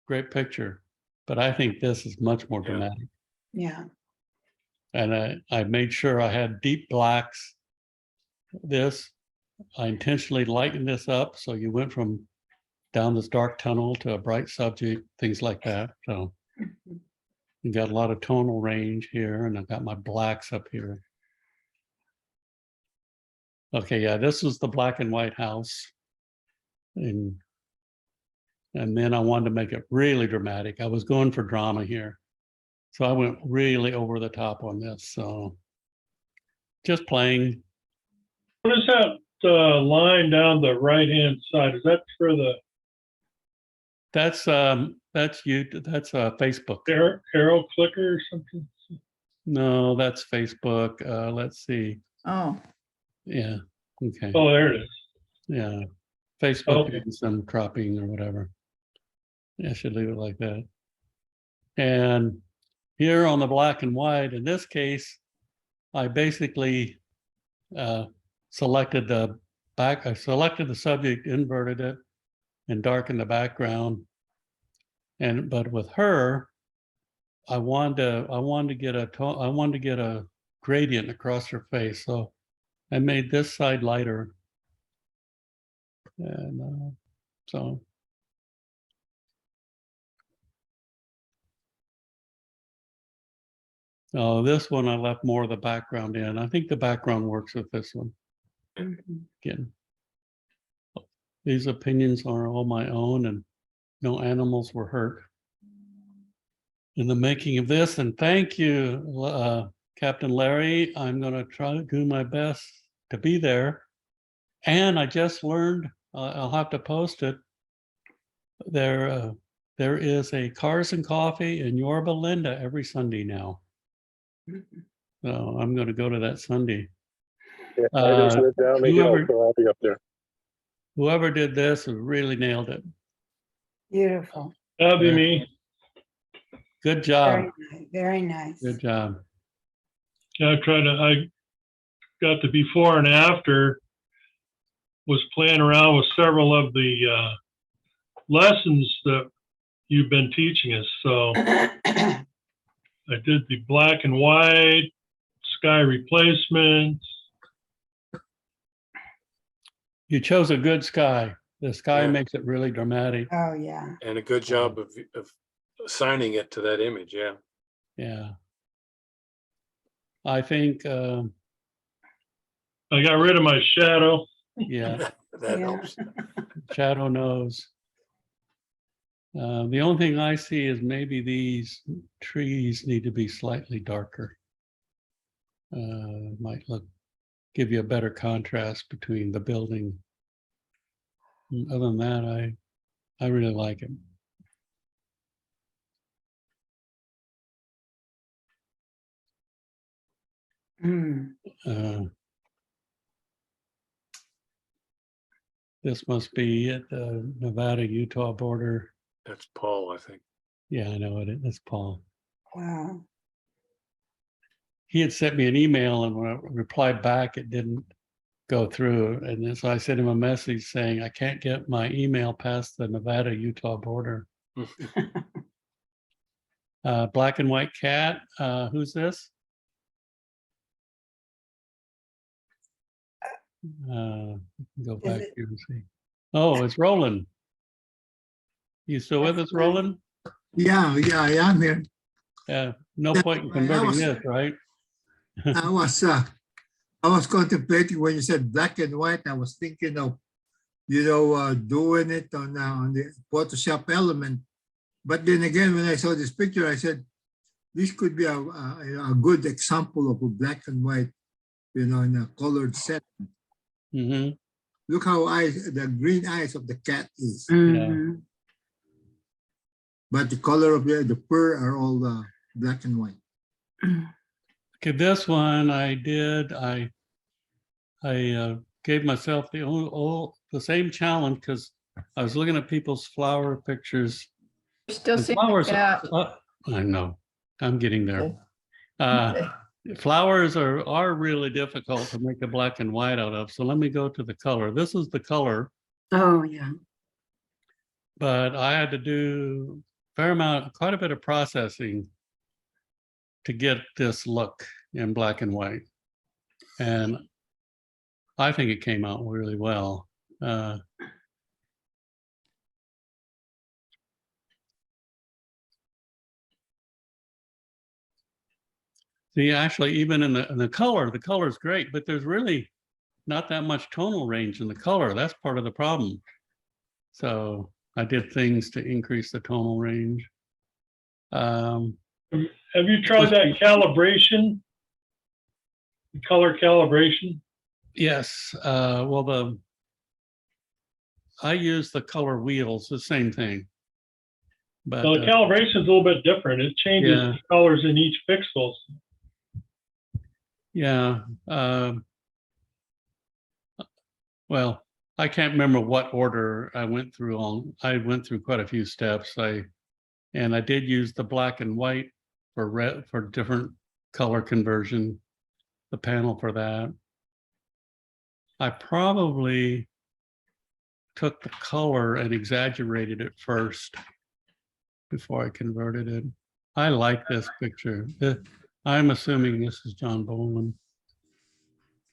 great picture, but I think this is much more Yeah. dramatic. Yeah. And I made sure I had deep blacks. I intentionally lightened this up, so you went from down this dark tunnel to a bright subject, things like that. So you got a lot of tonal range here, and I've got my blacks up here. Okay, yeah, this is the black and white house. And then I wanted to make it really dramatic. I was going for drama here. So I went really over the top on this. So just playing. What is that line down the right-hand side? Is that for the That's Facebook. arrow clicker or something? No, that's Facebook. Let's see. Oh, Yeah. Okay. Oh, there it is. Yeah. Facebook Okay. and some cropping or whatever. Yeah, I should leave it like that. And here on the black and white, in this case, I basically selected the subject, inverted it, and darkened the background. But with her, I wanted to get a gradient across her face. So I made this side lighter. And so. Oh, this one I left more of the background in. I think the background works with this one. Mhm. Again, These opinions are all my own, and no animals were hurt in the making of this. And thank you, Captain Larry. I'm going to try to do my best to be there. And I just learned, I'll have to post it. There is a Cars and Coffee in Yorba Linda every Sunday now. So I'm going to go to that Sunday. Yeah, I just lived down the hill, whoever- so I'll be up there. Whoever did this really nailed it. Beautiful. That'd be me. Good job. Very nice. Good job. I got the before and after, was playing around with several of the lessons that you've been teaching us. So I did the black and white, sky replacements. You chose a good sky. The sky Yeah. makes it really dramatic. Oh, yeah. And a good job of assigning it to that image. Yeah. Yeah. I think, I got rid of my shadow. yeah, That Yeah. helps. shadow knows. The only thing I see is maybe these trees need to be slightly darker. Might give you a better contrast between the building. And other than that, I really like it. Mm. This must be at the Nevada-Utah border. That's Paul, I think. Yeah, I know it. It's Paul. Wow. He had sent me an email, and when I replied back, it didn't go through. And then, so I sent him a message saying, I can't get my email past the Nevada-Utah border. Black and white cat. Who's this? Go back here and see. Oh, it's Roland. You still with us, Roland? Yeah, I am here. Yeah, no Yeah, point in I converting was- this, right? I was contemplating when you said black and white. I was thinking of, doing it on the Photoshop element. But then again, when I saw this picture, I said, this could be a good example of a black and white, in a colored set. Mm-hmm. Look how the green eyes of the cat is. Mhm. But the color of the fur are all black and white. Okay, this one I did. I gave myself the same challenge because I was looking at people's flower pictures. Still And seeing flowers, the cat. I know, I'm getting there. Okay. Flowers are really difficult to make a black and white out of. So let me go to the color. This is the color, Oh, yeah. but I had to do quite a bit of processing to get this look in black and white. And I think it came out really well. See, actually, even in the color is great, but there's really not that much tonal range in the color. That's part of the problem. So I did things to increase the tonal range. Have you tried that calibration? Color calibration? Yes. Well, I use the color wheels, the same thing. But Well, the calibration is a little bit different. It changes Yeah. the colors in each pixel. yeah. Well, I can't remember what order I went through. I went through quite a few steps. And I did use the black and white for different color conversion, the panel for that. I probably took the color and exaggerated it first before I converted it. I like this picture. I'm assuming this is John Boland.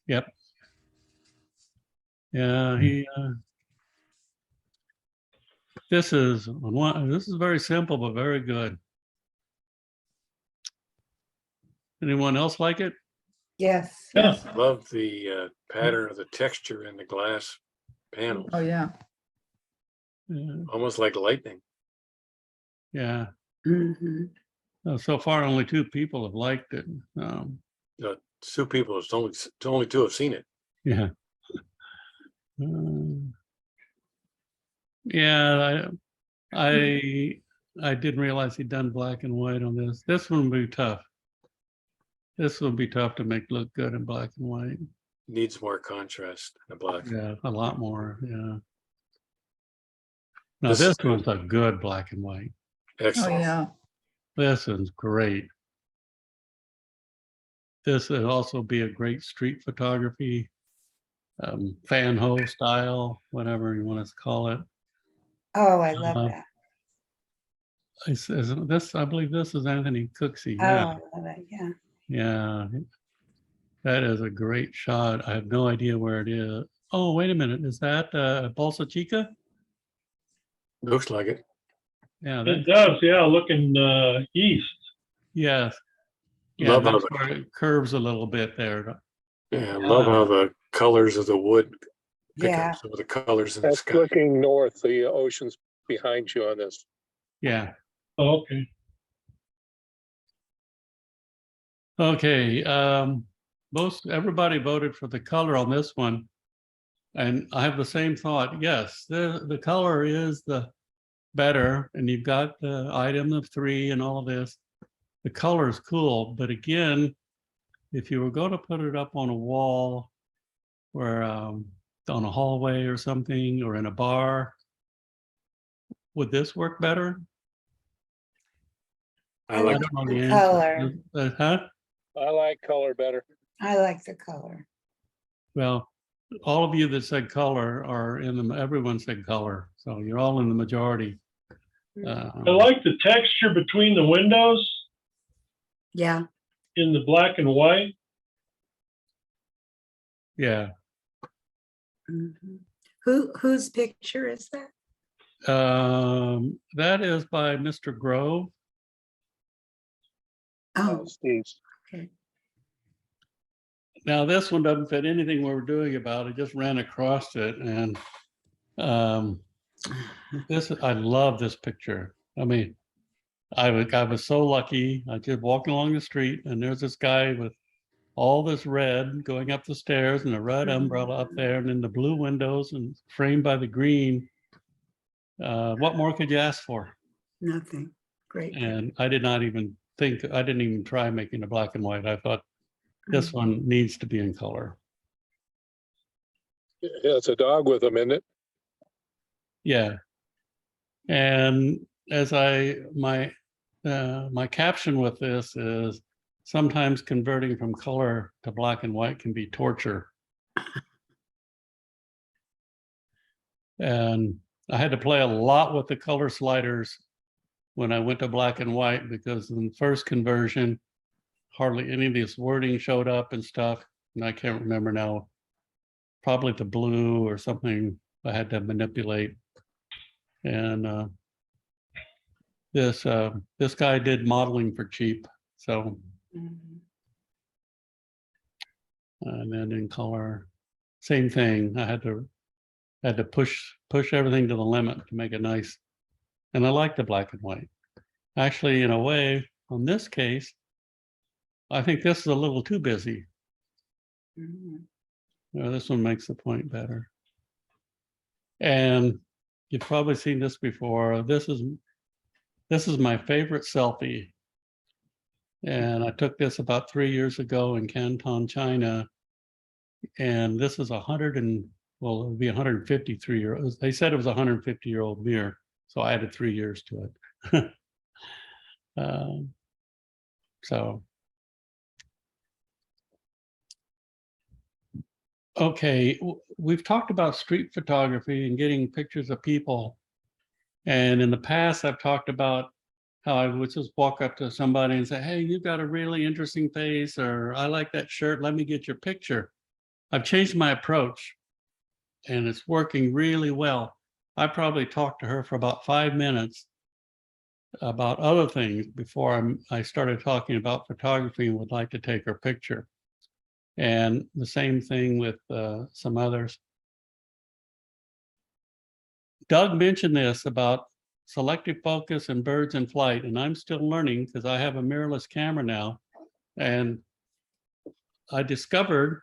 Yep. Yeah, this is very simple, but very good. Anyone else like it? Yes. Yeah. Love the pattern of the texture in the glass panels. Oh, yeah. almost like lightning. Yeah. Mhm. So far, only 2 people have liked it. Two people, it's only two have seen it. Yeah. Um, yeah, I didn't realize he'd done black and white on this. This one will be tough. This will be tough to make look good in black and white. Needs more contrast in the black. Yeah, a lot more. Yeah. Now This this is one's a good black and white. Oh, excellent. yeah. This one's great. This would also be a great street photography, fan ho style, whatever you want to call it. Oh, I love Uh, that. Isn't this, I believe this is Anthony Cooksey. Oh, Yeah, I love it. Yeah. yeah. That is a great shot. I have no idea where it is. Oh, wait a minute. Is that Bolsa Chica? Looks like it. Yeah, It that, does, yeah, looking east. yes. Yeah, Love how that's the, where it curves a little bit there. yeah, love how the colors of the wood pick Yeah. up some of the colors in the That's sky. looking north, the ocean's behind you on this. Yeah. Oh, okay. Okay. Everybody voted for the color on this one. And I have the same thought. Yes, the color is the better, and you've got the item of 3 and all of this. The color is cool, but again, if you were going to put it up on a wall or on a hallway or something, or in a bar, would this work better? I like don't know the the color. answer. Huh? I like color better. I like the color. Well, all of you that said color are in the, everyone said color, so you're all in the majority. I like the texture between the windows Yeah. in the black and white. Yeah. Mhm. Whose picture is that? That is by Mr. Grove. Oh, Steve's. okay. Now, this one doesn't fit anything we were doing about it, just ran across it. And I love this picture. I mean, I was so lucky. I just walking along the street and there's this guy with all this red going up the stairs and a red umbrella up there and then the blue windows and framed by the green. What more could you ask for? Nothing. Great. And I didn't even try making a black and white. I thought this one needs to be in color. Yeah, it's a dog with them, isn't it? Yeah. And as my caption with this is sometimes converting from color to black and white can be torture. And I had to play a lot with the color sliders when I went to black and white, because in the first conversion, hardly any of this wording showed up and stuff. And I can't remember now, probably the blue or something I had to manipulate. And this guy did modeling for cheap. So, Mhm. and then in color, same thing. I had to push everything to the limit to make it nice. And I like the black and white. Actually, in a way, on this case, I think this is a little too busy. Mhm. This one makes the point better. And you've probably seen this before. This is my favorite selfie. And I took this about 3 years ago in Canton, China. And this is it'll be 153-year-old. They said it was a 150-year-old mirror. So I added 3 years to it. So. Okay, we've talked about street photography and getting pictures of people. And in the past, I've talked about how I would just walk up to somebody and say, hey, you've got a really interesting face, or I like that shirt, let me get your picture. I've changed my approach and it's working really well. I probably talked to her for about 5 minutes about other things before I started talking about photography and would like to take her picture. And the same thing with some others. Doug mentioned this about selective focus and birds in flight, and I'm still learning because I have a mirrorless camera now. And I discovered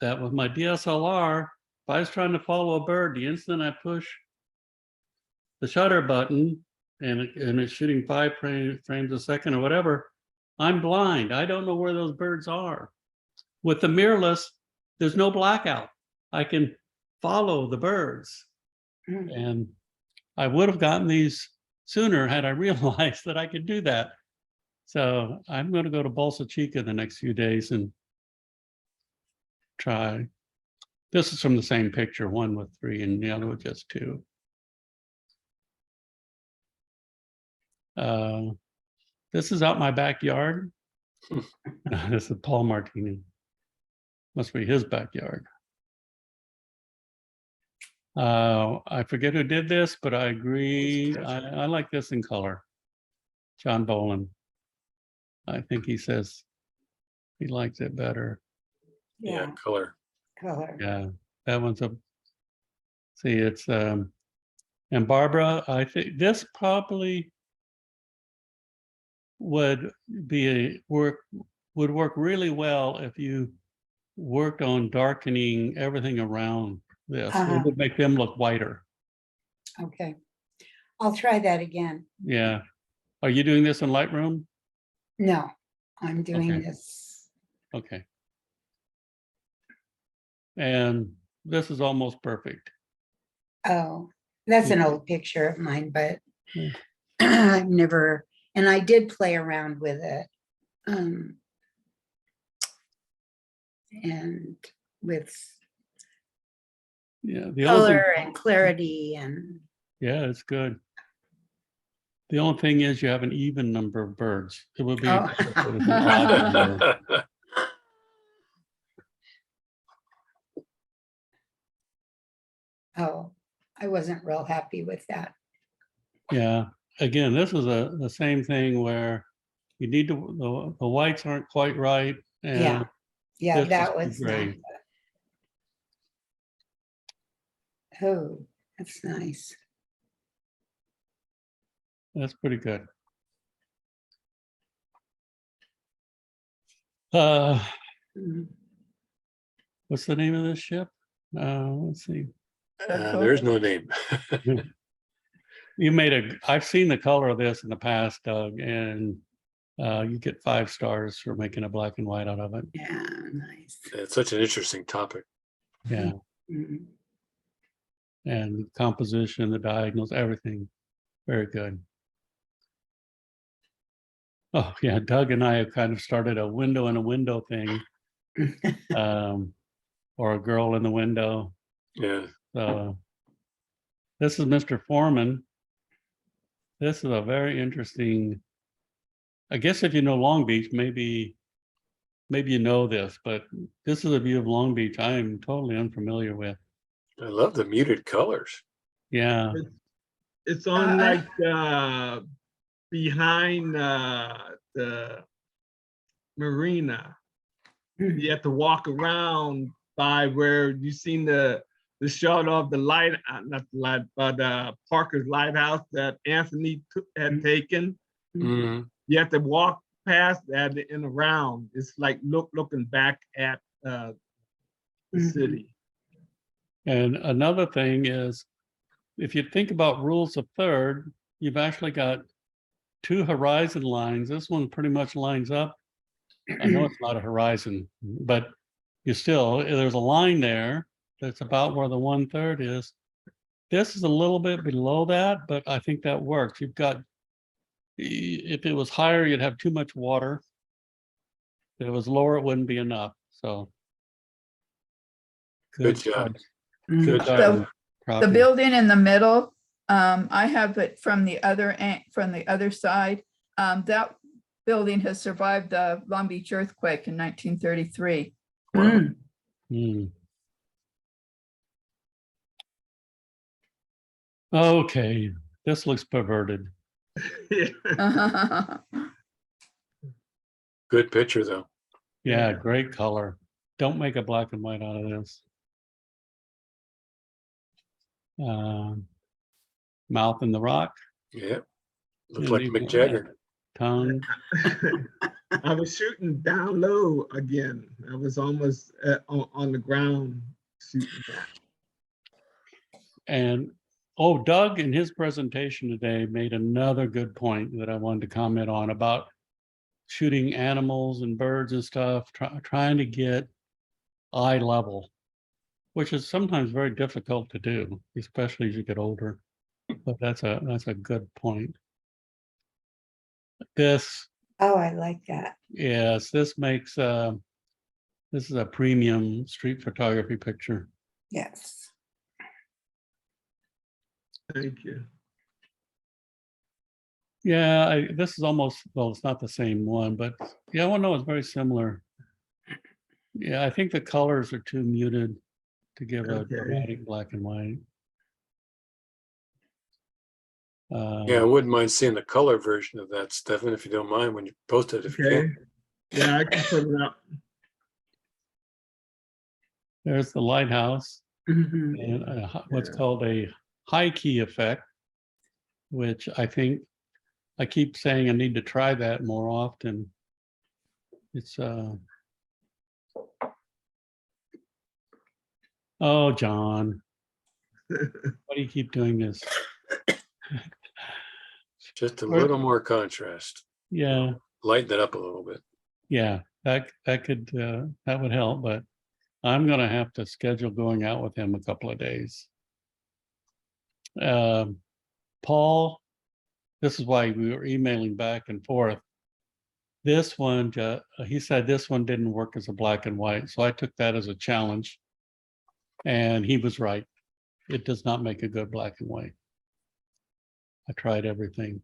that with my DSLR, if I was trying to follow a bird, the instant I push the shutter button and it's shooting 5 frames a second or whatever, I'm blind. I don't know where those birds are. With the mirrorless, there's no blackout. I can follow the birds. And I would have gotten these sooner had I realized that I could do that. So I'm going to go to Bolsa Chica the next few days and try. This is from the same picture, one with 3 and the other with just 2. This is out my backyard. This is Paul Martini. Must be his backyard. I forget who did this, but I agree. I like this in color. John Boland. I think he says he likes it better. Yeah, color. Color. Yeah, that one's a. See, it's and Barbara. I think this probably would would work really well if you worked on darkening everything around this. It would make them look whiter. Okay. I'll try that again. Yeah. Are you doing this in Lightroom? No, I'm doing Okay. this. Okay. And this is almost perfect. Oh, that's an old picture of mine, but Yeah. I've never, and I did play around with it. And with Yeah. The only thing, color and clarity and yeah, it's good. The only thing is you have an even number of birds. It would be Oh. better if it was an odd number. Oh, I wasn't real happy with that. Yeah. Again, this is the same thing where you need to the whites aren't quite right. And Yeah. Yeah, this that is was gray. not. Oh, that's nice. That's pretty good. Mm. What's the name of this ship? Let's see. There's no name. You made I've seen the color of this in the past, Doug, and you get 5 stars for making a black and white out of it. Yeah, nice. It's such an interesting topic. Yeah. Mhm. And the composition, the diagonals, everything. Very good. Oh yeah, Doug and I have kind of started a window in a window thing. Or a girl in the window. Yeah. So this is Mr. Foreman. This is a very interesting. I guess if you know Long Beach, maybe you know this, but this is a view of Long Beach I am totally unfamiliar with. I love the muted colors. Yeah. It's on like behind the marina. You have to walk around by where you seen the shot of the light, not the light, but Parker's lighthouse that Anthony had taken. Mhm. You have to walk past that and around. It's like looking back at the city. And another thing is, if you think about rules of third, you've actually got 2 horizon lines. This one pretty much lines up. I know it's not a horizon, but you still, there's a line there that's about where the 1/3 is. This is a little bit below that, but I think that works. You've got, if it was higher, you'd have too much water. If it was lower, it wouldn't be enough. So. Good job. choice. Mhm. Good So, garden The cropping. building in the middle, I have it from the other side. That building has survived the Long Beach earthquake in 1933. Mm. Hmm. Okay, this looks perverted. Good picture though. Yeah, great color. Don't make a black and white out of this. Mouth in the rock, Yeah. Looks And like you Mick got Jagger. tongue. I was shooting down low again. I was almost on the ground shooting that. And oh, Doug in his presentation today made another good point that I wanted to comment on about shooting animals and birds and stuff, trying to get eye level, which is sometimes very difficult to do, especially as you get older. But that's a good point. This, Oh, I like that. yes, this makes this is a premium street photography picture. Yes. Thank you. Yeah, this is almost, well, it's not the same one, but yeah, well, no, it's very similar. Yeah, I think the colors are too muted to give a Okay. dramatic black and white. Yeah, I wouldn't mind seeing the color version of that, Stefan, if you don't mind, when you post it, if you Okay. can. Yeah, I can put it up. There's the lighthouse Mhm. and what's Yeah. called a high key effect, which I think I keep saying I need to try that more often. It's oh, John, why do you keep doing this? Just a little more contrast. Yeah, Lighten it up a little bit. yeah, that could that would help, but I'm gonna have to schedule going out with him a couple of days. Paul, this is why we were emailing back and forth. This one, he said this one didn't work as a black and white, so I took that as a challenge, and he was right. It does not make a good black and white. I tried everything.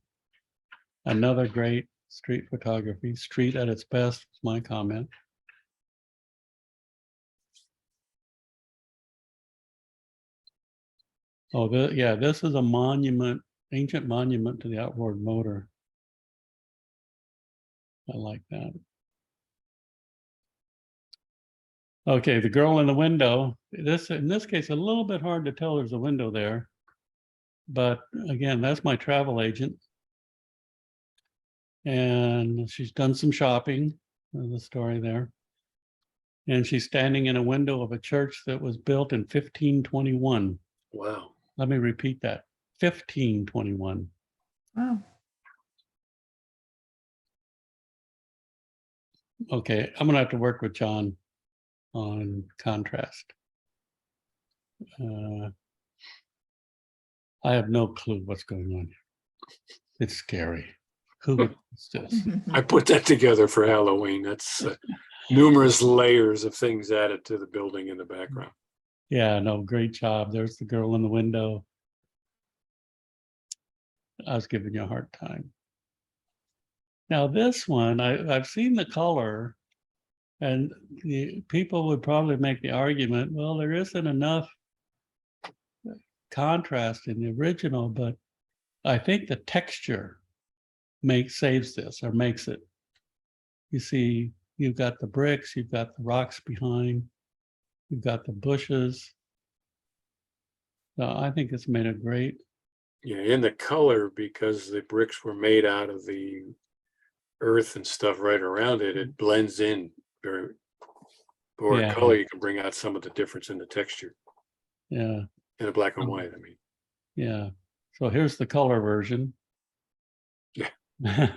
Another great street photography, street at its best, is my comment. Oh, yeah, this is a monument, ancient monument to the outboard motor. I like that. Okay, the girl in the window. In this case, a little bit hard to tell there's a window there. But again, that's my travel agent. And she's done some shopping. There's a story there. And she's standing in a window of a church that was built in 1521. Wow. Let me repeat that. 1521. Wow. Okay, I'm gonna have to work with John on contrast. I have no clue what's going on here. It's scary. Who would this? I put that together for Halloween. That's numerous layers of things added to the building in the background. Yeah, no, great job. There's the girl in the window. I was giving you a hard time. Now this one, I've seen the color, and the people would probably make the argument, well, there isn't enough contrast in the original, but I think the texture saves this or makes it. You see, you've got the bricks, you've got the rocks behind, you've got the bushes. So I think it's made a great. Yeah, in the color, because the bricks were made out of the earth and stuff right around it, it blends in very. Or Yeah. color, you can bring out some of the difference in the texture. Yeah. In the black and white, I mean. Yeah. So here's the color version. Yeah.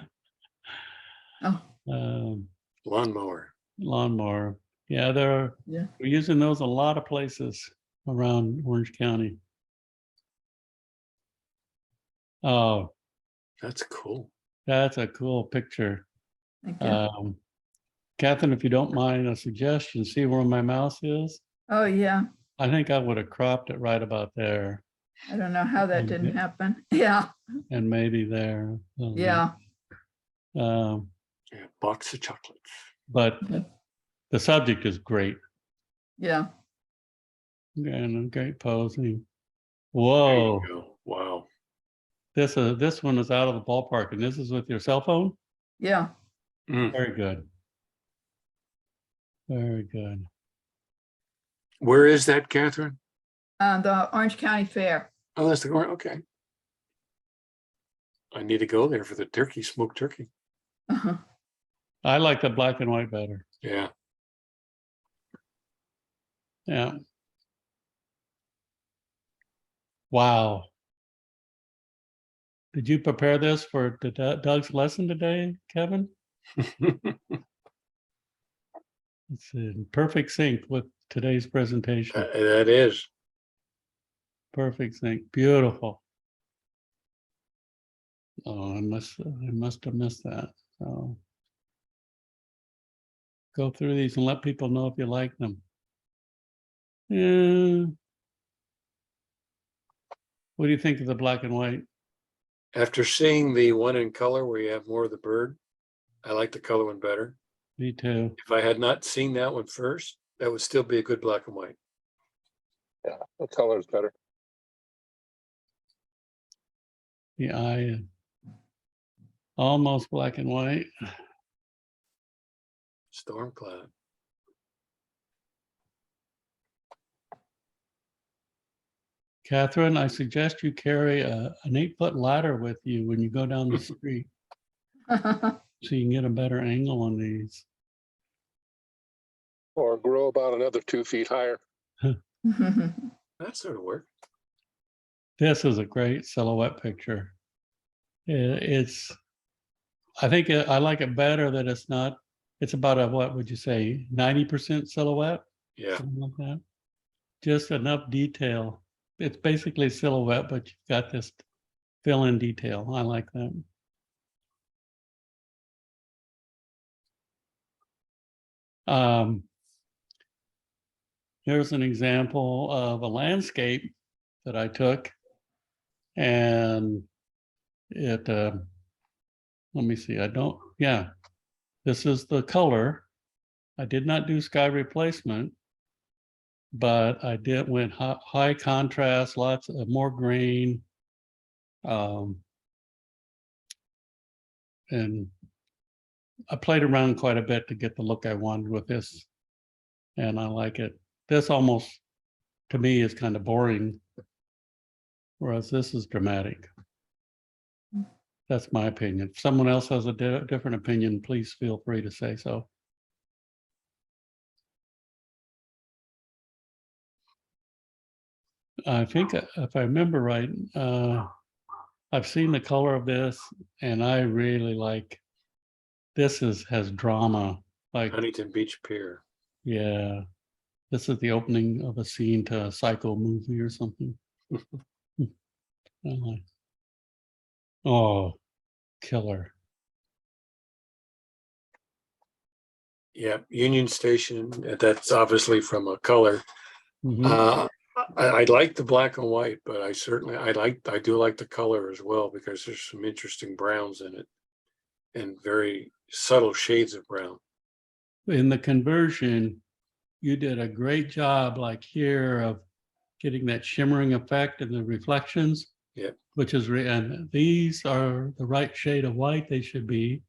Oh, Lawnmower. Lawnmower. Yeah, yeah. we're using those a lot of places around Orange County. Oh, That's cool. that's a cool picture. Thank you. Catherine, if you don't mind a suggestion, see where my mouse is? Oh, yeah. I think I would have cropped it right about there I don't know how that And didn't it- happen. Yeah, and maybe there. yeah. Yeah, box of chocolates. But the subject is great. Yeah. And great posing. There Whoa, you go. Wow. this one is out of the ballpark, and this is with your cell phone? Yeah. Mm. Very good. Very good. Where is that, Catherine? The Orange County Fair. Oh, that's the corner. Okay. I need to go there for the turkey, smoked turkey. Uh-huh. I like the black and white better. Yeah. Yeah. Wow. Did you prepare this for Doug's lesson today, Kevin? It's in perfect sync with today's presentation. That is. Perfect sync. Beautiful. Oh, I must have missed that. So go through these and let people know if you like them. Yeah. What do you think of the black and white? After seeing the one in color where you have more of the bird, I like the color one better. Me too. If I had not seen that one first, that would still be a good black and white. Yeah, the color is better. The eye, almost black and white. Storm cloud. Catherine, I suggest you carry an 8-foot ladder with you when you go down the street so you can get a better angle on these. Or grow about another 2 feet higher. That sort of work. This is a great silhouette picture. I think I like it better that it's about a, what would you say, 90% silhouette? Yeah. Something like that. Just enough detail. It's basically silhouette, but you've got this fill-in detail. I like that. Here's an example of a landscape that I took, and it, let me see, this is the color. I did not do sky replacement, but I went high contrast, lots of more green. And I played around quite a bit to get the look I wanted with this, and I like it. This almost, to me, is kind of boring, whereas this is dramatic. That's my opinion. If someone else has a different opinion, please feel free to say so. I think if I remember right, I've seen the color of this, and I really like, this has drama. Like, Huntington Beach Pier. yeah, this is the opening of a scene to a Psycho movie or something. Oh, killer. Yeah, Union Station. That's obviously from a color. Mhm. I like the black and white, but I do like the color as well, because there's some interesting browns in it and very subtle shades of brown. In the conversion, you did a great job, like here, of getting that shimmering effect and the reflections. Yeah. Which is, and these are the right shade of white they should be.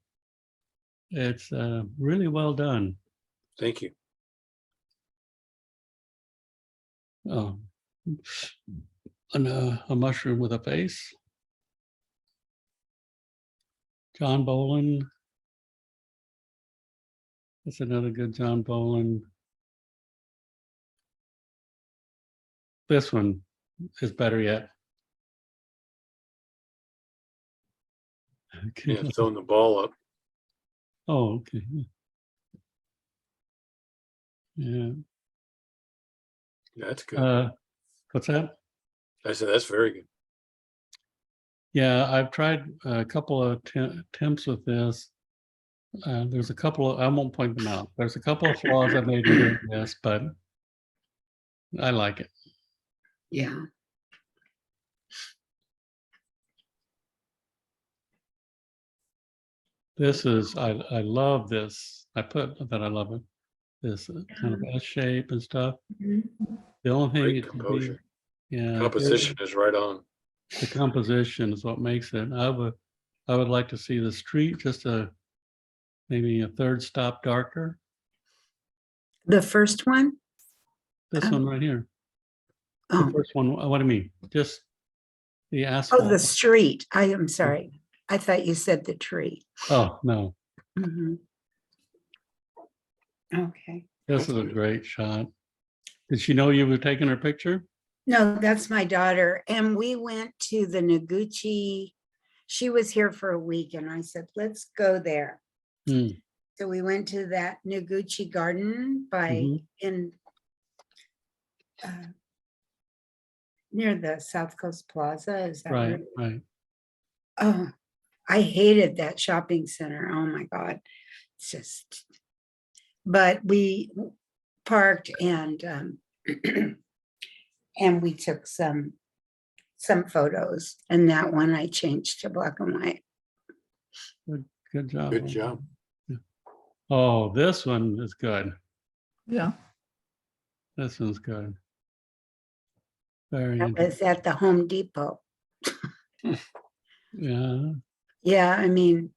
It's really well done. Thank you. Oh, and a mushroom with a face. John Boland. That's another good John Boland. This one is better yet. Okay. Yeah, throwing the ball up. Oh, okay. Yeah. That's good. What's that? I said that's very good. Yeah, I've tried a couple of attempts with this. There's a couple of, I won't point them out. There's a couple of flaws I made in doing this, but I like it. Yeah. This is, I love this. I put that I love it. This kind of S shape and stuff. The only thing Great it could be, composure. yeah, Composition is right on. the composition is what makes it. I would like to see the street just maybe a third stop darker. The first one? This one right here. Oh, The first one, what do you mean? Just the Oh, asphalt. the street. I am sorry. I thought you said the tree. Oh, no, Mhm. Okay. this is a great shot. Did she know you were taking her picture? No, that's my daughter. And we went to the Noguchi. She was here for a week and I said, let's go there. Hmm. So we went to that Noguchi garden Mhm. near the South Coast Plaza. Is that Right, right? right. Oh, I hated that shopping center. Oh my God. It's just, but we parked and and we took some photos, and that one I changed to black and white. Good job. Good job. Oh, this one is good. Yeah. This one's good. Very That interesting. was at the Home Depot. Yeah, Yeah, I mean,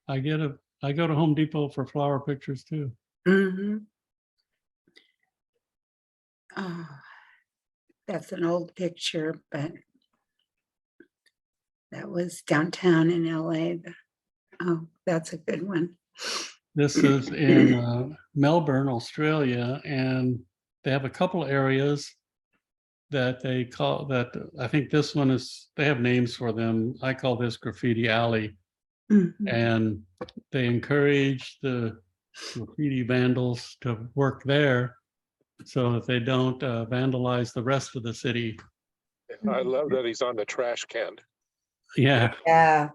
I go to Home Depot for flower pictures too. mhm. Oh, that's an old picture, but that was downtown in LA. Oh, that's a good one. This is in Melbourne, Australia, and they have a couple areas that they call that. I think this one is, they have names for them. I call this Graffiti Alley, Mhm. and they encourage the graffiti vandals to work there so that they don't vandalize the rest of the city. I love that he's on the trash can. Yeah. Yeah.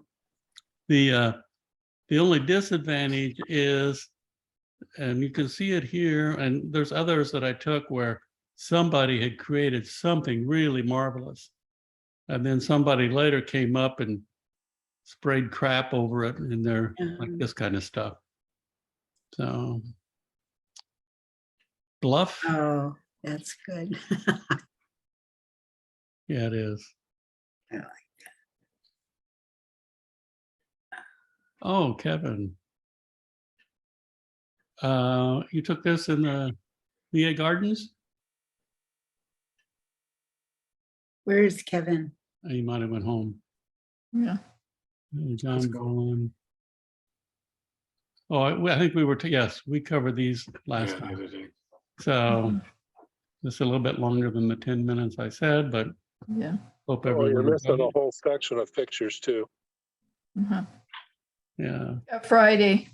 The only disadvantage is, and you can see it here, and there's others that I took where somebody had created something really marvelous. And then somebody later came up and sprayed crap over it, and they're like this kind of stuff. So bluff, Oh, that's good. yeah, it is. I like Oh, Kevin. You took this in the VA Gardens? Where's Kevin? You might have went home. Yeah. John Boland. Oh, I think we were, yes, we covered these last Yeah, the time. other day. So just a little bit longer than the 10 minutes I said, but Yeah. hope Oh, you're everyone. missing a whole section of pictures too. Uh-huh. Yeah. Friday.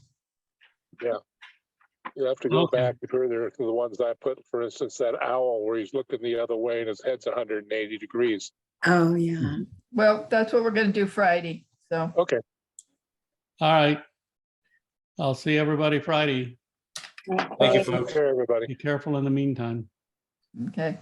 You have to go Okay. back further to the ones I put, for instance, that owl where he's looking the other way and his head's 180 degrees. Oh, yeah. Well, that's what we're going to do Friday. So, Okay. All right. I'll see everybody Friday. Thank you, folks. Take care, everybody. Be careful in the meantime. okay.